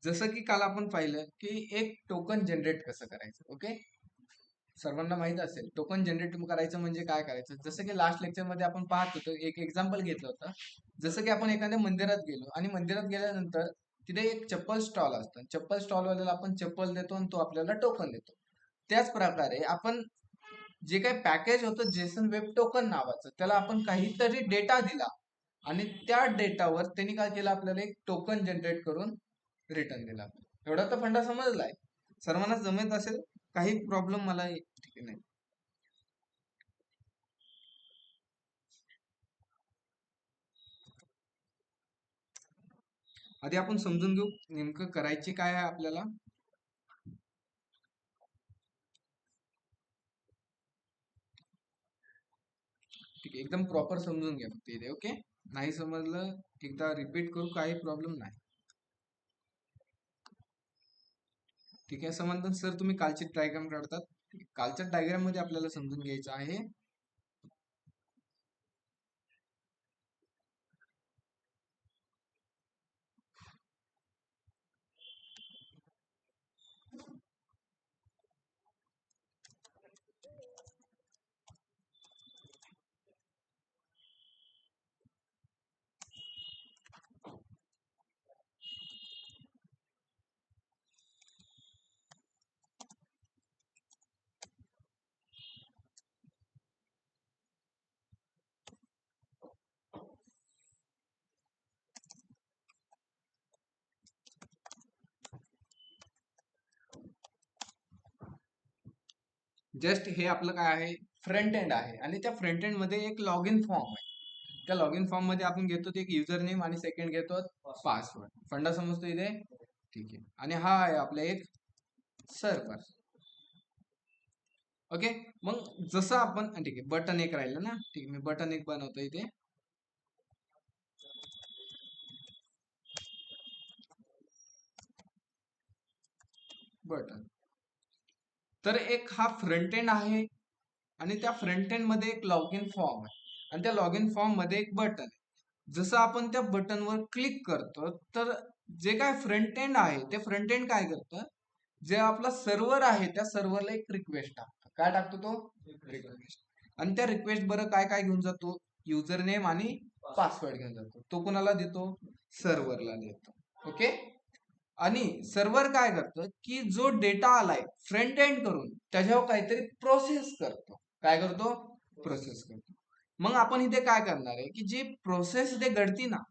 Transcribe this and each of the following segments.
जसं की काल आपण पाहिलं की एक टोकन जनरेट कसं करायचं. ओके, सर्वांना माहित असेल टोकन जनरेट करायचं म्हणजे काय करायचं. जसं की लास्ट लेक्चर मध्ये आपण पाहत होतो, एक एक्झाम्पल घेतलं होतं. जसं की आपण एखाद्या मंदिरात गेलो आणि मंदिरात गेल्यानंतर तिथे एक चप्पल स्टॉल असतं. चप्पल स्टॉल वाल्याला आपण चप्पल देतो आणि तो आपल्याला टोकन देतो. त्याच प्रकारे आपण जे काही पॅकेज होतं जेसन वेब टोकन नावाचं, त्याला आपण काहीतरी डेटा दिला आणि त्या डेटावर त्यांनी काय केलं, आपल्याला एक टोकन जनरेट करून रिटर्न दिला. एवढा तर फंडा समजलाय, सर्वांना जमत असेल, काही प्रॉब्लेम मला ठीक आहे नाही. आधी आपण समजून घेऊ नेमकं करायचे काय आहे आपल्याला. ठीक आहे, एकदम प्रॉपर समजून घ्या फक्त इथे. ओके, नाही समजलं एकदा रिपीट करू, काही प्रॉब्लेम नाही. ठीक आहे, समजलं सर. तुम्ही कालची डायग्राम काढतात, कालच्या डायग्राम मध्ये आपल्याला समजून घ्यायचं आहे. जस्ट हे आपलं काय आहे, फ्रंट एंड आहे आणि त्या फ्रंट एंड मध्ये एक लॉग इन फॉर्म आहे. त्या लॉग इन फॉर्म मध्ये आपण घेतो ते एक युजर नेम आणि सेकंड घेतो पासवर्ड. फंडा समजतो इथे. ठीक आहे, आणि हा आहे आपला एक सर्व्हर. ओके, मग जसं आपण ठीक आहे, बटन एक राहिलं ना. ठीक आहे, मी बटन एक बनवतो इथे. बटन, तर एक हा फ्रंट एंड आहे आणि त्या फ्रंट एंड मध्ये एक लॉग इन फॉर्म आहे आणि त्या लॉग इन फॉर्म मध्ये एक बटन आहे. जसं आपण त्या बटनवर क्लिक करतो तर जे काय फ्रंट एंड आहे ते फ्रंट एंड काय करतं, जे आपला सर्व्हर आहे त्या सर्व्हरला एक रिक्वेस्ट टाकतो. काय टाकतो तो? रिक्वेस्ट. आणि त्या रिक्वेस्ट बरं काय काय घेऊन जातो, युजर नेम आणि पासवर्ड घेऊन जातो. तो कुणाला देतो? सर्व्हरला देतो. ओके, आणि सर्व्हर काय करतं की जो डेटा आलाय फ्रंट एंड करून त्याच्यावर काहीतरी प्रोसेस करतो. काय करतो? प्रोसेस करतो. मग आपण इथे काय करणार आहे की जी प्रोसेस इथे घडती ना,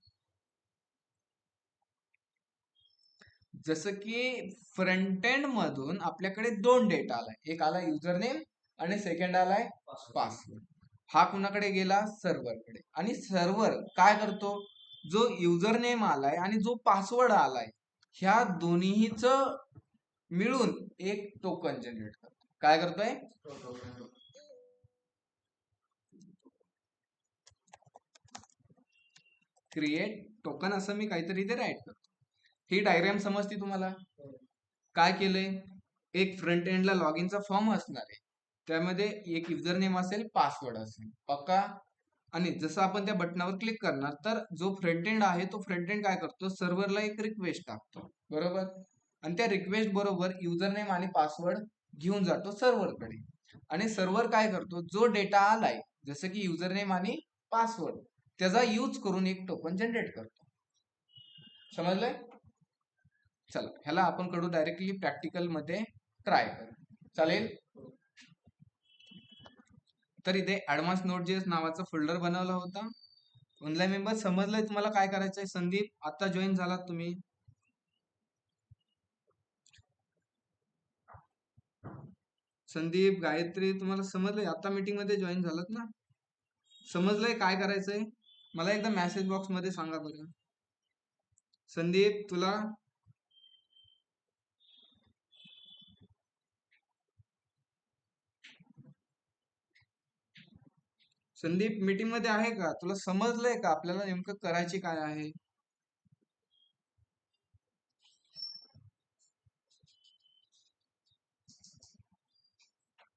जसं की फ्रंट एंड मधून आपल्याकडे दोन डेटा आलाय, एक आला युजर नेम आणि सेकंड आलाय पासवर्ड. हा कुणाकडे गेला? सर्व्हरकडे. आणि सर्व्हर काय करतो, जो युजर नेम आलाय आणि जो पासवर्ड आलाय ह्या दोन्हीच मिळून एक टोकन जनरेट करतो. काय करतोय? क्रिएट टोकन असं मी काहीतरी इथे राईट करतो. ही डायग्राम समजती तुम्हाला? काय केलंय, एक फ्रंट एंडला लॉग इनचा फॉर्म असणार आहे, त्यामध्ये एक युजर नेम असेल, पासवर्ड असेल, पक्का. आणि जसं आपण त्या बटनावर क्लिक करणार तर जो फ्रंट एंड आहे तो फ्रंट एंड काय करतो, सर्व्हरला एक रिक्वेस्ट टाकतो, बरोबर. आणि त्या रिक्वेस्ट बरोबर युजर नेम आणि पासवर्ड घेऊन जातो सर्व्हरकडे. आणि सर्व्हर काय करतो, जो डेटा आलाय जसं की युजर नेम आणि पासवर्ड त्याचा यूज करून एक टोकन जनरेट करतो. समजलंय? चला ह्याला आपण कडू डायरेक्टली प्रॅक्टिकल मध्ये ट्राय करू, चालेल? तर इथे ऍडव्हान्स नोट जेएस नावाचा फोल्डर बनवला होता. ऑनलाईन मेंबर समजलंय तुम्हाला काय करायचंय? संदीप आता जॉईन झालात तुम्ही. संदीप, गायत्री, तुम्हाला समजलंय? आता मीटिंग मध्ये जॉईन झालात ना? समजलंय काय करायचंय? मला एकदा मेसेज बॉक्स मध्ये सांगा बरं. संदीप तुला, संदीप मीटिंग मध्ये आहे का? तुला समजलंय का आपल्याला नेमकं करायचे काय आहे?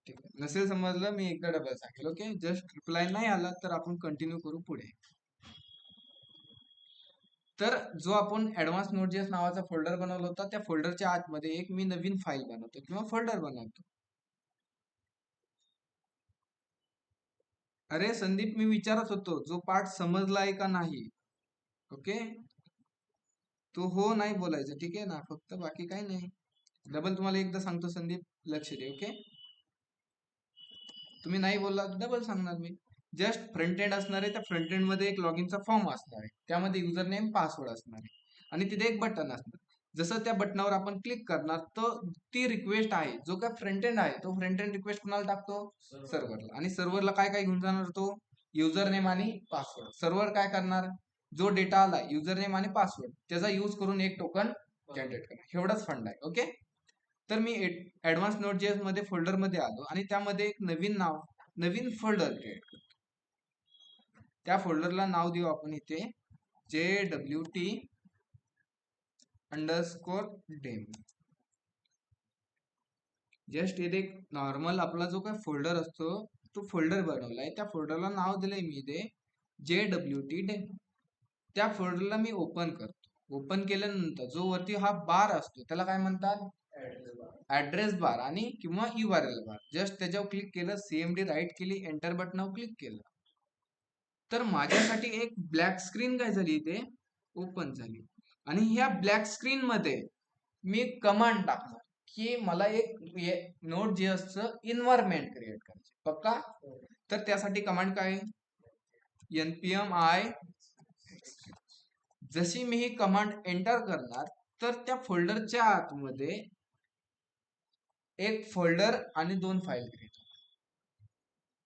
ठीक आहे, नसेल समजलं मी एकदा डबल सांगेल. ओके, जस्ट रिप्लाय नाही आला तर आपण कंटिन्यू करू पुढे. तर जो आपण ऍडव्हान्स नोड.js नावाचा फोल्डर बनवला होता, त्या फोल्डरच्या आतमध्ये एक मी नवीन फाईल बनवतो किंवा फोल्डर बनवतो. अरे संदीप, मी विचारत होतो जो पार्ट समजलाय का नाही. ओके, तो हो नाही बोलायचं, ठीक आहे ना, फक्त बाकी काही नाही. डबल तुम्हाला एकदा सांगतो संदीप, लक्ष दे. ओके, तुम्ही नाही बोलला डबल सांगणार मी. जस्ट फ्रंट एंड असणार आहे, त्या फ्रंट एंड मध्ये एक लॉगिनचा फॉर्म असणार आहे, त्यामध्ये युजर नेम पासवर्ड असणार आहे आणि तिथे एक बटन असणार. जसं त्या बटनावर आपण क्लिक करणार तर ती रिक्वेस्ट आहे, जो काय फ्रंट एंड आहे तो फ्रंट एंड रिक्वेस्ट कुणाला टाकतो, सर्व्हरला. आणि सर्व्हरला काय काय घेऊन जाणार, तो युजर नेम आणि पासवर्ड. सर्व्हर काय करणार, जो डेटा आला युजर नेम आणि पासवर्ड त्याचा यूज करून एक टोकन जनरेट करणार. एवढाच फंड आहे. ओके, तर मी ऍडव्हान्स नोड.js मध्ये फोल्डर मध्ये आलो आणि त्यामध्ये एक नवीन फोल्डर क्रिएट करतो. त्या फोल्डरला नाव देऊ आपण इथे JWT अंडरस्कोर डेमो. जस्ट इथे एक नॉर्मल आपला जो काय फोल्डर असतो तो फोल्डर बनवलाय, त्या फोल्डरला नाव दिलंय मी इथे JWT डेमो. त्या फोल्डरला मी ओपन करतो. ओपन केल्यानंतर जो वरती हा बार असतो त्याला काय म्हणतात, ऍड्रेस बार आणि किंवा URL बार. जस्ट त्याच्यावर क्लिक केलं, CMD राईट केली, एंटर बटनावर क्लिक केलं, तर माझ्यासाठी एक ब्लॅक स्क्रीन काय झाली, इथे ओपन झाली. आणि ह्या ब्लॅक स्क्रीन मध्ये मी कमांड टाकणार की मला एक नोड.js चं इन्व्हायरमेंट क्रिएट करायचे. पक्का? तर त्यासाठी कमांड काय, npm i. जशी मी ही कमांड एंटर करणार तर त्या फोल्डरच्या आतमध्ये एक फोल्डर आणि 2 फाईल क्रिएट.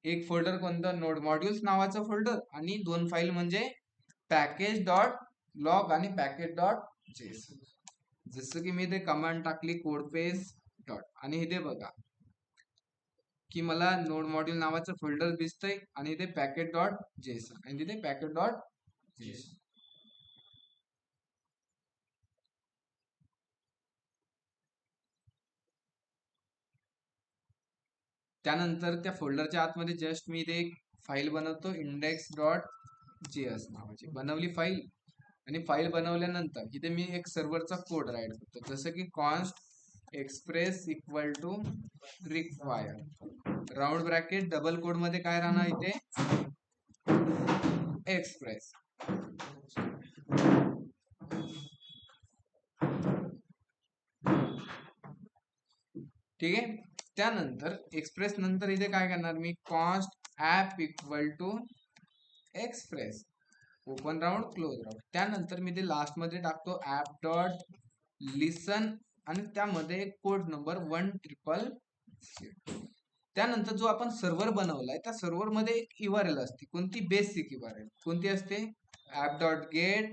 एक फोल्डर कोणतं, नोड मॉड्यूल्स नावाचं फोल्डर, आणि 2 फाईल म्हणजे package.log आणि package.json. जसं की मी ते कमांड टाकली कोडपेस डॉट, आणि इथे बघा की मला नोड मॉड्यूल नावाचं फोल्डर दिसतंय आणि इथे package.json आणि तिथे package.json. त्यानंतर त्या फोल्डरच्या आतमध्ये जस्ट मी इथे एक फाईल बनवतो index.js नावाची, बनवली फाईल. आणि फाईल बनवल्यानंतर इथे मी एक सर्व्हरचा कोड राईट करतो, जसं की const express equal to require round bracket double code मध्ये काय राहणार इथे, एक्सप्रेस. ठीक आहे, त्यानंतर एक्सप्रेस नंतर इथे काय करणार मी, const app equal to express open round close round. त्यानंतर मी ते लास्ट मध्ये टाकतो ऍप डॉट लिसन आणि त्यामध्ये कोड नंबर 1000. त्यानंतर जो आपण सर्व्हर बनवलाय त्या सर्व्हर मध्ये एक URL असते, कोणती, बेसिक URL. कोणती असते, app dot gate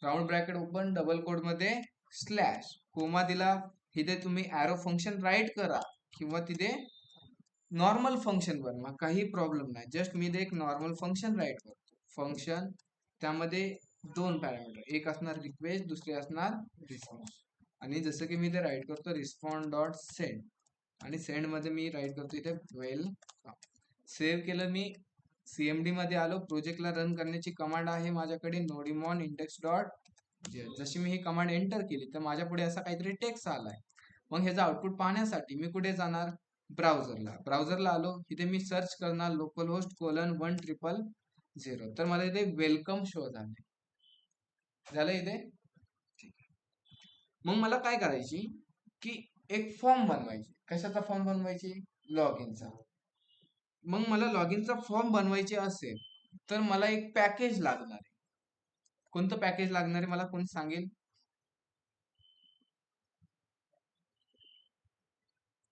round bracket open double quote मध्ये स्लॅश कोमा दिला. इथे तुम्ही ॲरो फंक्शन राईट करा किंवा तिथे नॉर्मल फंक्शन बनवा, काही प्रॉब्लेम नाही. जस्ट मी इथे एक नॉर्मल फंक्शन राईट करतो. फंक्शन त्यामध्ये 2 पॅरामीटर, एक असणार रिक्वेस्ट, दुसरी असणार रिस्पॉन्स. आणि जसं की मी इथे राईट करतो रिस्पॉन्ड डॉट सेंड, आणि सेंड मध्ये मी राईट करतो इथे वेलकम. सेव्ह केलं मी, CMD मध्ये आलो. प्रोजेक्टला रन करण्याची कमांड आहे माझ्याकडे नोडिमॉन इंडेक्स डॉट. जशी मी ही कमांड एंटर केली तर माझ्या पुढे असा काहीतरी टेक्स्ट आलाय. मग ह्याचा आउटपुट पाहण्यासाठी मी कुठे जाणार, ब्राउझरला आलो. इथे मी सर्च करणार लोकल होस्ट :1000. तर मला इथे वेलकम शो झालं इथे. मग मला काय करायची की एक फॉर्म बनवायची. कशाचा फॉर्म बनवायची, लॉगिनचा. मग मला लॉगिनचा फॉर्म बनवायचे असेल तर मला एक पॅकेज लागणार आहे. कोणतं पॅकेज लागणार आहे मला कोण सांगेल,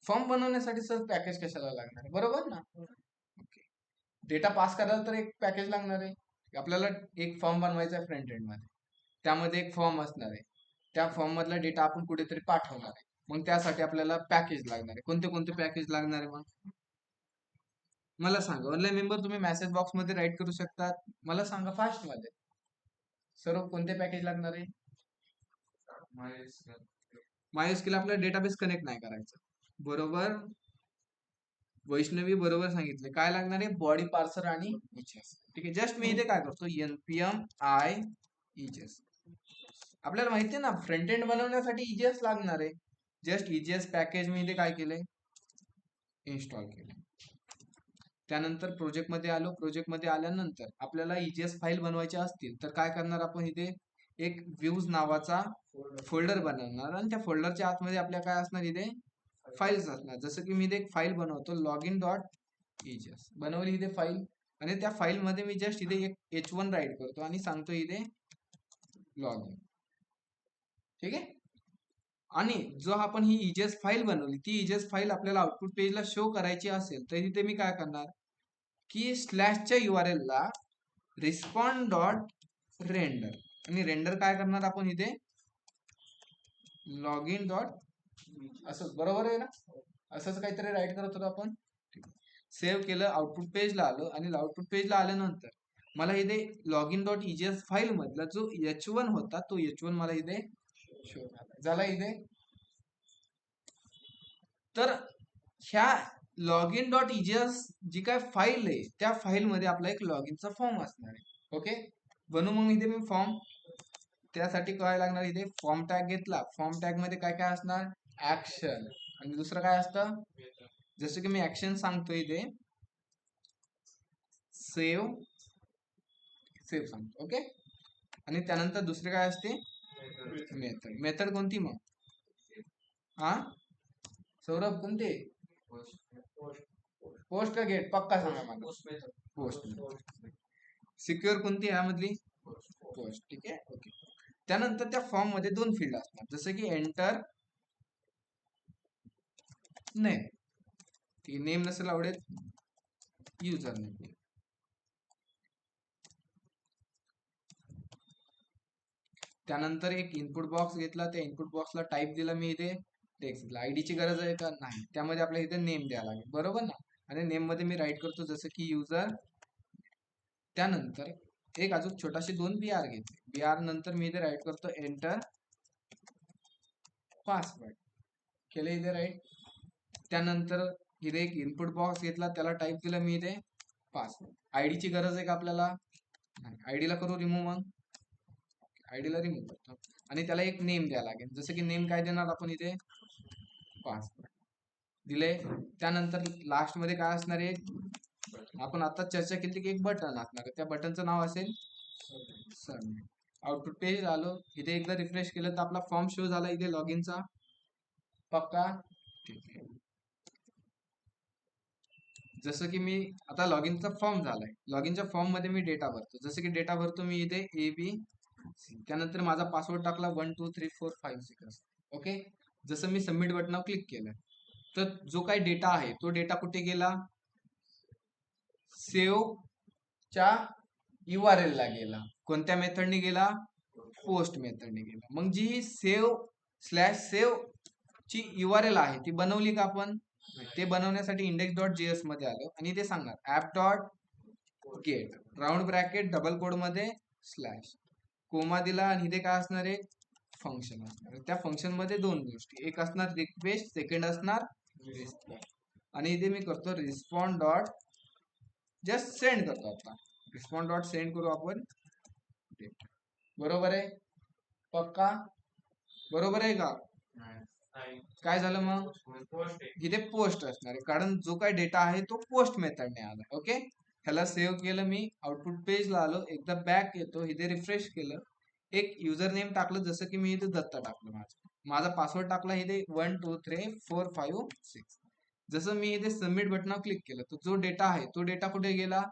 फॉर्म बनवण्यासाठी सर पॅकेज कशाला लागणार आहे, बरोबर ना. ओके, डेटा पास करायला तर एक पॅकेज लागणार आहे. आपल्याला एक फॉर्म बनवायचा आहे फ्रंट एंड मध्ये, त्यामध्ये एक फॉर्म असणार आहे, त्या फॉर्म मधला डेटा आपण कुठेतरी पाठवणार आहे. मग त्यासाठी आपल्याला पॅकेज लागणार आहे. कोणते कोणते पॅकेज लागणार आहे मग मला सांगा. ऑनलाईन मेंबर तुम्ही मेसेज बॉक्स मध्ये राईट करू शकतात. मला सांगा फास्ट मध्ये सर्व कोणते पॅकेज लागणार आहे. MySQL आपल्याला डेटाबेस कनेक्ट नाही करायचं, बरोबर. वैष्णवी बरोबर सांगितले. काय लागणार आहे, बॉडी पार्सर आणि HS. ठीक आहे, जस्ट मी इथे काय करतो npm i EJS. आपल्याला माहिती आहे ना, फ्रंट एंड बनवण्यासाठी EJS लागणार आहे. जस्ट EJS पॅकेज मी इथे काय केलंय, इन्स्टॉल केलं. त्यानंतर प्रोजेक्ट मध्ये आलो. प्रोजेक्ट मध्ये आल्यानंतर आपल्याला EJS फाईल बनवायचे असतील तर काय करणार आपण, इथे एक व्ह्यूज नावाचा फोल्डर बनवणार आणि त्या फोल्डरच्या आतमध्ये आपल्या काय असणार, इथे फाईल्स असणार. जसं की मी इथे एक फाईल बनवतो, login.EJS बनवली इथे फाईल, आणि त्या फाईल मध्ये मी जस्ट इथे एक H1 राईट करतो आणि सांगतो इथे लॉगिन. ठीक आहे. आणि जो आपण ही EJS फाईल बनवली, ती EJS फाईल आपल्याला आउटपुट पेजला शो करायची असेल तर इथे मी काय करणार की स्लॅशच्या URL ला रिस्पॉन्ड डॉट रेंडर, आणि रेंडर काय करणार आपण इथे लॉगिन डॉट, असं बरोबर आहे ना, असंच काहीतरी राईट करत होतो आपण. सेव्ह केलं, आउटपुट पेजला आलो, आणि आउटपुट पेजला आल्यानंतर मला इथे लॉगिन डॉट EJS फाईल मधला जो H1 होता तो H1 मला इथे शो झाला इथे. तर ह्या लॉगिन डॉट EJS जी काय फाईल आहे त्या फाईल मध्ये आपला एक लॉगिनचा फॉर्म असणार आहे. ओके, बनवू मग इथे मी फॉर्म. त्यासाठी काय लागणार, इथे फॉर्म टॅग घेतला. फॉर्म टॅग मध्ये काय काय असणार, ऍक्शन, आणि दुसरं काय असतं, जसं की मी ऍक्शन सांगतो इथे सेव्ह सांगतो. ओके, आणि त्यानंतर दुसरे काय असते, मेथड. मेथड कोणती मग, हा सौरभ कोणते, पोस्ट का गेट, पक्का सांगा मला. पोस्ट. सिक्युअर कोणती यामधली, पोस्ट. ठीक आहे. ओके, त्यानंतर त्या फॉर्म मध्ये दोन फील्ड असणार, जसं की एंटर नेम, नेम नसेल आवडेल, युजर नेम. त्यानंतर एक इनपुट बॉक्स घेतला, त्या इनपुट बॉक्सला टाईप दिला मी इथे टेक्स्ट दिला. आयडी ची गरज आहे का, नाही, त्यामध्ये आपल्याला इथे नेम द्यायला लागेल, बरोबर ना. आणि नेम मध्ये मी राईट करतो जसं की युजर. त्यानंतर एक अजून छोटाशी दोन BR घेतले. BR नंतर मी इथे राईट करतो एंटर पासवर्ड, केले इथे राईट. त्यानंतर इथे एक इनपुट बॉक्स घेतला, त्याला टाईप दिला मी इथे पासवर्ड. आयडी ची गरज आहे का आपल्याला, नाही, आयडीला करू रिमूव्ह. मग आयडीला रिमूव्ह करतो, आणि त्याला एक नेम द्यायला लागेल, जसं की नेम काय देणार आपण इथे पासवर्ड दिले. त्यानंतर लास्ट मध्ये काय असणार आहे, आपण आता चर्चा केली की एक बटन असणार आहे, त्या बटनचं नाव असेल सबमिट. आउटपुट पेज आलो, इथे एकदा रिफ्रेश केलं तर आपला फॉर्म शो झाला इथे लॉगिनचा, पक्का. ठीक आहे. जसं की मी आता लॉगिनचा फॉर्म झालाय, लॉगिनच्या फॉर्म मध्ये मी डेटा भरतो, जसं की डेटा भरतो मी इथे ABC. त्यानंतर माझा पासवर्ड टाकला 123456. ओके, जसं मी सबमिट बटनावर क्लिक केलं तर जो काही डेटा आहे तो डेटा कुठे गेला, सेव्ह च्या URL ला गेला. कोणत्या मेथडने गेला, पोस्ट मेथडने गेला. मग जी सेव्ह ची URL आहे ती बनवली का आपण, ते बनवण्यासाठी index.js मध्ये आलो, आणि ते सांगणार app dot gate round bracket double code मध्ये स्लॅश कोमा दिला, आणि इथे काय असणार आहे, फंक्शन असणार. त्या फंक्शन मध्ये दोन गोष्टी, एक असणार रिक्वेस्ट, सेकंड असणार रिस्पॉन्ड. आणि इथे मी करतो रिस्पॉन्ड डॉट जस्ट सेंड करतो. आता रिस्पॉन्ड डॉट सेंड करू आपण, बरोबर आहे, पक्का, बरोबर आहे का. काय झालं मग, इथे पोस्ट असणार आहे, कारण जो काही डेटा आहे तो पोस्ट मेथडने आला. ओके, ह्याला सेव्ह केलं मी, आउटपुट पेजला आलो, एकदा बॅक येतो, इथे रिफ्रेश केलं, एक युजर नेम टाकलं, जसं की मी इथे दत्ता टाकलं, माझा पासवर्ड टाकला इथे 123456. जसं मी इथे सबमिट बटनावर क्लिक केलं तर जो डेटा आहे तो डेटा कुठे गेला,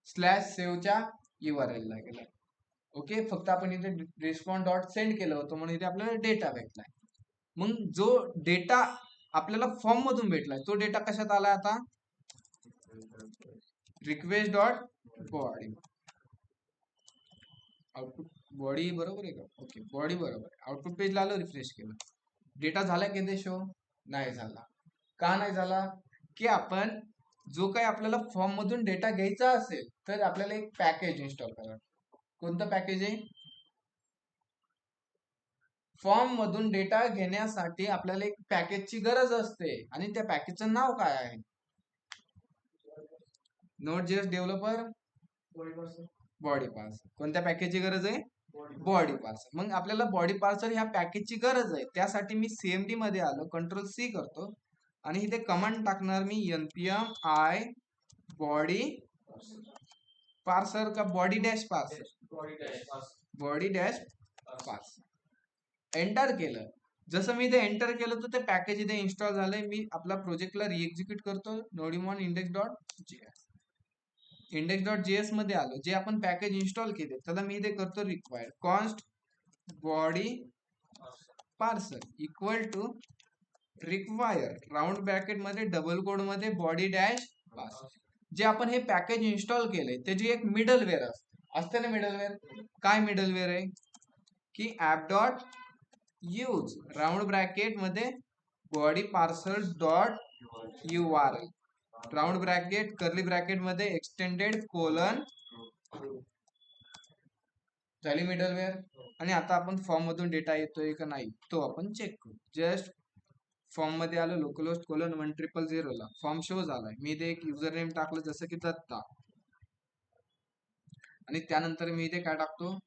स्लॅश सेव्हच्या URL ला गेला. ओके, फक्त आपण इथे रिस्पॉन्ड डॉट सेंड केलं होतं म्हणून इथे आपल्याला डेटा भेटलाय. मग जो डेटा आपल्याला फॉर्म मधून भेटलाय तो डेटा कशात आलाय, आता request dot body, output body, बरोबर आहे का. ओके, बॉडी बरोबर. आउटपुट पेजला आलो, रिफ्रेश केलं, डेटा झाला की ते शो नाही झाला. का नाही झाला, की आपण जो काही आपल्याला फॉर्म मधून डेटा घ्यायचा असेल तर आपल्याला एक पॅकेज इन्स्टॉल करावं. कोणतं पॅकेज आहे, फॉर्म मधून डेटा घेण्यासाठी आपल्याला एक पॅकेजची गरज असते, आणि त्या पॅकेजचं नाव काय आहे, Node.js डेव्हलपर बॉडी पास. कोणत्या पॅकेजची गरज आहे, बॉडी पार्सर. मग आपल्याला बॉडी पार्सर ह्या पॅकेजची गरज आहे, त्यासाठी मी सीएमडी मध्ये आलो, कंट्रोल सी करतो आणि इथे कमांड टाकणार मी npm i बॉडी पार्सर का body dash parser, body dash parser. Enter केलं. जसं मी इथे एंटर केलं तर ते पॅकेज इथे इन्स्टॉल झालंय. मी आपला प्रोजेक्टला रिएक्झिक्यूट करतो. नोडिमॉन index.js मध्ये आलो. जे आपण पॅकेज इन्स्टॉल केले त्याला मी इथे करतो required const body parser equal to require round bracket मध्ये डबल कोड मध्ये बॉडी डॅश पार्सर. जे आपण हे पॅकेज इन्स्टॉल केलंय त्याची एक मिडलवेअर असते ना. मिडलवेअर काय मिडलवेअर आहे की app dot use round bracket मध्ये body parser dot URL round bracket curly bracket मध्ये एक्सटेंडेड कोलन झाली मिडलवेअर. आणि आता आपण फॉर्म मधून डेटा येतोय का नाही तो आपण चेक करू. जस्ट फॉर्म मध्ये आलो, लोकलहोस्ट कोलन 1000 ला फॉर्म शो झालाय. मी इथे एक युजर नेम टाकलं जसं की दत्ता आणि त्यानंतर मी इथे काय टाकतो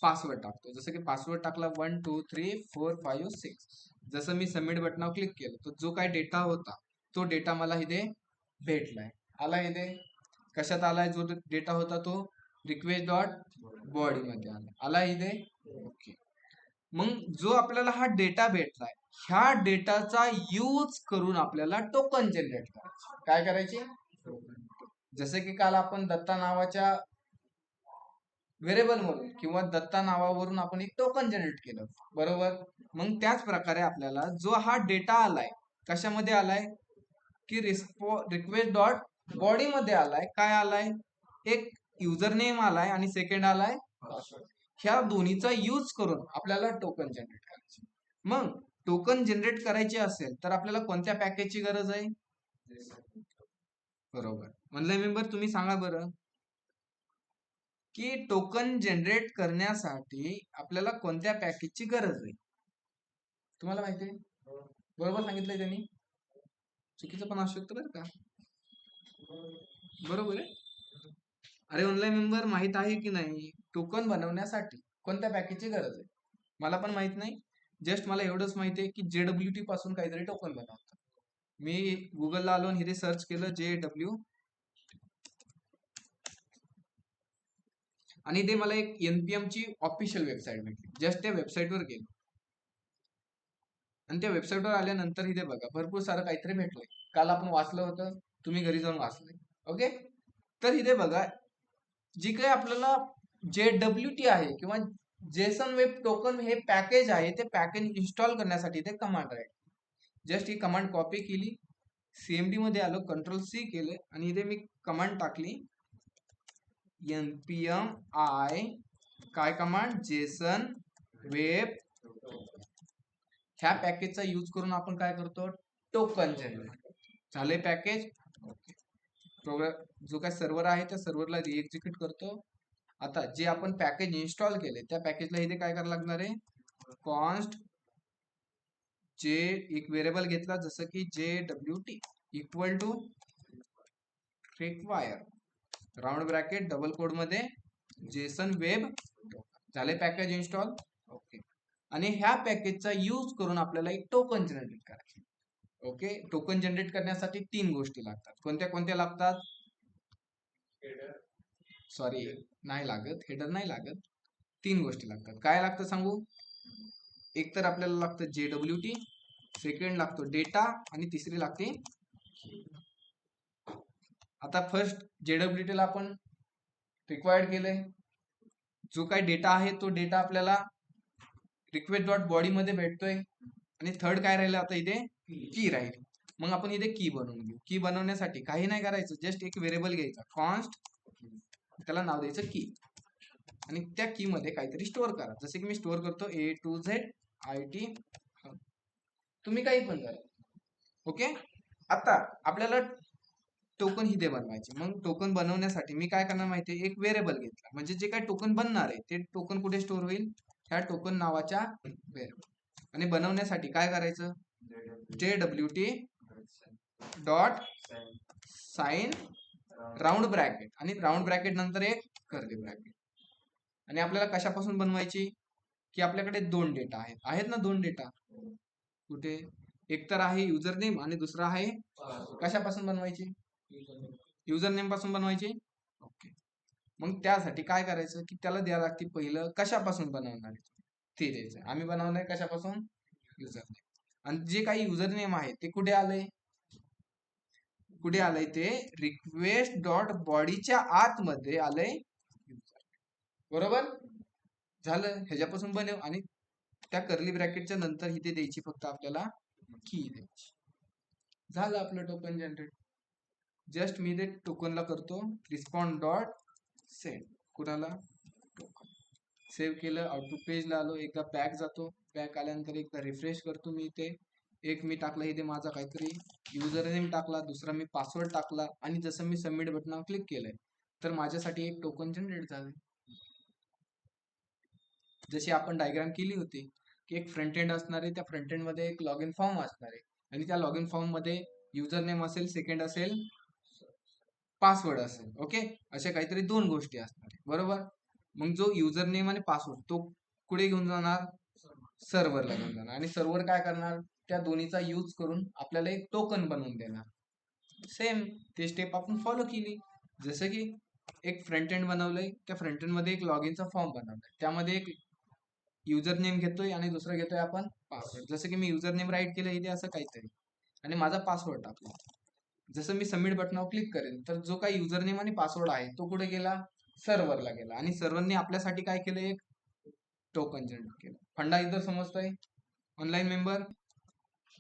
पासवर्ड टाकतो. जसं की पासवर्ड टाकला 1 2 3 4 5 6. जसं मी सबमिट बटनावर क्लिक केलं तर जो काय डेटा होता तो डेटा मला इथे भेटलाय. आला इथे कशात आलाय जो डेटा होता तो रिक्वेस्ट डॉट बॉडी मध्ये आला इथे. ओके. मग जो आपल्याला हा डेटा भेटलाय ह्या डेटाचा यूज करून आपल्याला टोकन जनरेट करायचे. काय करायचे जसे की काल आपण दत्ता नावाच्या व्हेरिएबल मधून किंवा दत्ता नावावरून आपण एक टोकन जनरेट केलं बरोबर. मग त्याच प्रकारे आपल्याला जो हा डेटा आलाय कशामध्ये आलाय की रिक्वेस्ट डॉट बॉडी मध्ये आलाय. काय आलाय एक युजर नेम आलाय आणि सेकंड आलाय पासवर्ड. ह्या दोन्हीचा यूज करून आपल्याला टोकन जनरेट करायचे. मग टोकन जनरेट करायचे असेल तर आपल्याला कोणत्या पॅकेजची गरज आहे बरोबर. ऑनलाईन मेंबर तुम्ही सांगा बरं की टोकन जनरेट करण्यासाठी आपल्याला कोणत्या पॅकेजची गरज आहे. तुम्हाला माहिती आहे बरोबर सांगितलंय त्यांनी. चुकीचं पण असू शकतं बरं का. बरोबर आहे. अरे ऑनलाईन मेंबर माहित आहे की नाही टोकन बनवण्यासाठी कोणत्या पॅकेजची गरज आहे. मला पण माहित नाही. जस्ट मला एवढंच माहिती आहे की JWT पासून काहीतरी टोकन बनवतात. मी गुगलला आलो आणि हे सर्च केलं JW आणि ते मला एक NPM ची ऑफिशियल वेबसाईट भेटली. जस्ट त्या वेबसाईटवर गेलो आणि त्या वेबसाईटवर आल्यानंतर इथे बघा भरपूर सारं काहीतरी भेटलंय. काल आपण वाचलं होतं, तुम्ही घरी जाऊन वाचलंय. ओके. तर इथे बघा जी काही आपल्याला JWT आहे किंवा जेसन वेब टोकन हे पॅकेज आहे ते पॅकेज इन्स्टॉल करण्यासाठी ते कमांड आहे. जस्ट ही कमांड कॉपी केली, CMD मध्ये आलो, कंट्रोल C केले आणि इथे मी कमांड टाकली npm i काय कमांड जेसन वेब. ह्या पॅकेजचा यूज करून आपण काय करतो टोकन जनरेट झाले पॅकेज. ओके. जो काय सर्व्हर आहे त्या सर्व्हरला रिएक्झिक्यूट करतो. आता जे आपण पॅकेज इन्स्टॉल केले त्या पॅकेजला इथे काय करायला लागणार आहे कॉन्स्ट जे एक व्हेरिएबल घेतला जसं की JWT equal to require round bracket double code मध्ये जेसन वेब झाले पॅकेज इन्स्टॉल. ओके. आणि ह्या पॅकेजचा यूज करून आपल्याला एक टोकन जनरेट करायचे. ओके. टोकन जनरेट करण्यासाठी 3 गोष्टी लागतात. कोणत्या कोणत्या लागतात सॉरी नाही लागत, हेडर नाही लागत. 3 गोष्टी लागतात. काय लागतं सांगू. एक तर आपल्याला लागतं JWT, सेकंड लागतो डेटा आणि तिसरी लागते. आता फर्स्ट JWT ला आपण रिक्वायर्ड केलंय. जो काही डेटा आहे तो डेटा आपल्याला रिक्वेस्ट डॉट बॉडी मध्ये भेटतोय. आणि थर्ड काय राहिलं आता इथे की राहील. मग आपण इथे की बनवून घेऊ. की बनवण्यासाठी काही नाही करायचं, जस्ट एक व्हेरिएबल घ्यायचा कॉन्स्ट, त्याला नाव द्यायचं की आणि त्या की मध्ये काहीतरी स्टोअर करा. जसे की मी स्टोअर करतो A to Z IT. तुम्ही काही पण करा. ओके. आता आपल्याला टोकन इथे बनवायचे. मग टोकन बनवण्यासाठी मी काय करणार माहितीये एक व्हेरिएबल घेतला म्हणजे जे काही टोकन बनणार आहे ते टोकन कुठे स्टोअर होईल ह्या टोकन नावाच्या व्हेरिएबल. आणि बनवण्यासाठी काय करायचं JWT dot sign round bracket आणि राऊंड ब्रॅकेट नंतर एक कर्ली ब्रॅकेट. आणि आपल्याला कशापासून बनवायची, की आपल्याकडे दोन डेटा आहेत ना, दोन डेटा कुठे, एक तर आहे युजर नेम आणि दुसरा आहे कशापासून बनवायची, युजर नेम पासून बनवायची. ओके, मग त्यासाठी काय करायचं की त्याला द्यावं लागते पहिलं कशापासून बनवणार आहे ते द्यायचं. आम्ही बनवणार कशापासून, युजर नेम. आणि जे काही युजर नेम आहे ते कुठे आलंय, कुठे आलंय ते रिक्वेस्ट डॉट बॉडीच्या आतमध्ये आलंय, बरोबर झालं. ह्याच्यापासून बनव आणि त्या कर्ली ब्रॅकेटच्या नंतर इथे द्यायची फक्त आपल्याला की द्यायची. झालं आपलं टोकन जनरेट. जस्ट मी ते टोकनला करतो रिस्पॉन्ड डॉट सेंड, कुणाला टोकन. सेव्ह केलं, आउटपुट पेजला आलो, एकदा बॅक जातो, बॅक आल्यानंतर एकदा रिफ्रेश करतो मी ते. एक मी टाकला इथे माझा काहीतरी युजर नेम टाकला, दुसरा मी पासवर्ड टाकला आणि जसं मी सबमिट बटनावर क्लिक केलंय तर माझ्यासाठी एक टोकन जनरेट झालं. जशी आपण डायग्राम केली होती की एक फ्रंट एंड असणार आहे, त्या फ्रंट एंड मध्ये एक लॉग इन फॉर्म असणार आहे आणि त्या लॉग इन फॉर्म मध्ये युजर नेम असेल, सेकंड असेल, पासवर्ड असेल. ओके, अशा काहीतरी दोन गोष्टी असणार आहे, बरोबर. मग जो युजर नेम आणि पासवर्ड तो कुठे घेऊन जाणार, सर्व्हरला घेऊन जाणार आणि सर्व्हर काय करणार, त्या दोन्हीचा यूज करून आपल्याला एक टोकन बनवून देणार. सेम ते स्टेप आपण फॉलो केली. जसं की एक फ्रंट एंड बनवलंय, त्या फ्रंट एंड मध्ये एक लॉग इनचा फॉर्म बनवलाय, त्यामध्ये एक युजर नेम घेतोय आणि दुसरा घेतोय आपण पासवर्ड. जसं की मी युजर नेम राईट केलं इथे असं काहीतरी आणि माझा पासवर्ड टाकला. जसं मी सबमिट बटनावर क्लिक करेन तर जो काही युजर नेम आणि पासवर्ड आहे तो कुठे गेला, सर्व्हरला गेला आणि सर्व्हरने आपल्यासाठी काय केलं, एक टोकन जनरेट केलं. फंडा इथं समजतोय, ऑनलाईन मेंबर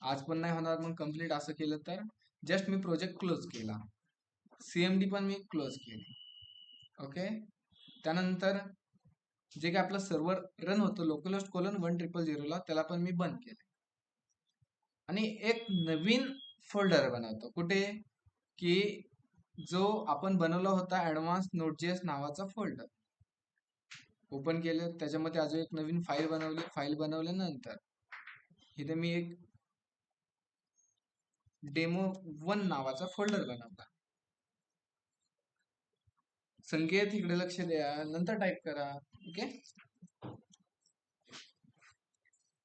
आज पण नाही होणार मग कम्प्लीट असं केलं तर. जस्ट मी प्रोजेक्ट क्लोज केला, सीएमडी पण मी क्लोज केली. ओके, त्यानंतर जे काही आपलं सर्व्हर रन होतं localhost:100 ला त्याला पण मी बंद केलं आणि एक नवीन फोल्डर बनवतो कुठे, की जो आपण बनवला होता ऍडव्हान्स नोड.js नावाचा फोल्डर ओपन केलं. त्याच्यामध्ये अजून एक नवीन फाईल बनवली. फाईल बनवल्यानंतर इथे मी एक demo1 नावाचा फोल्डर बनवला. संकेत इकडे लक्ष द्या, नंतर टाईप करा. ओके,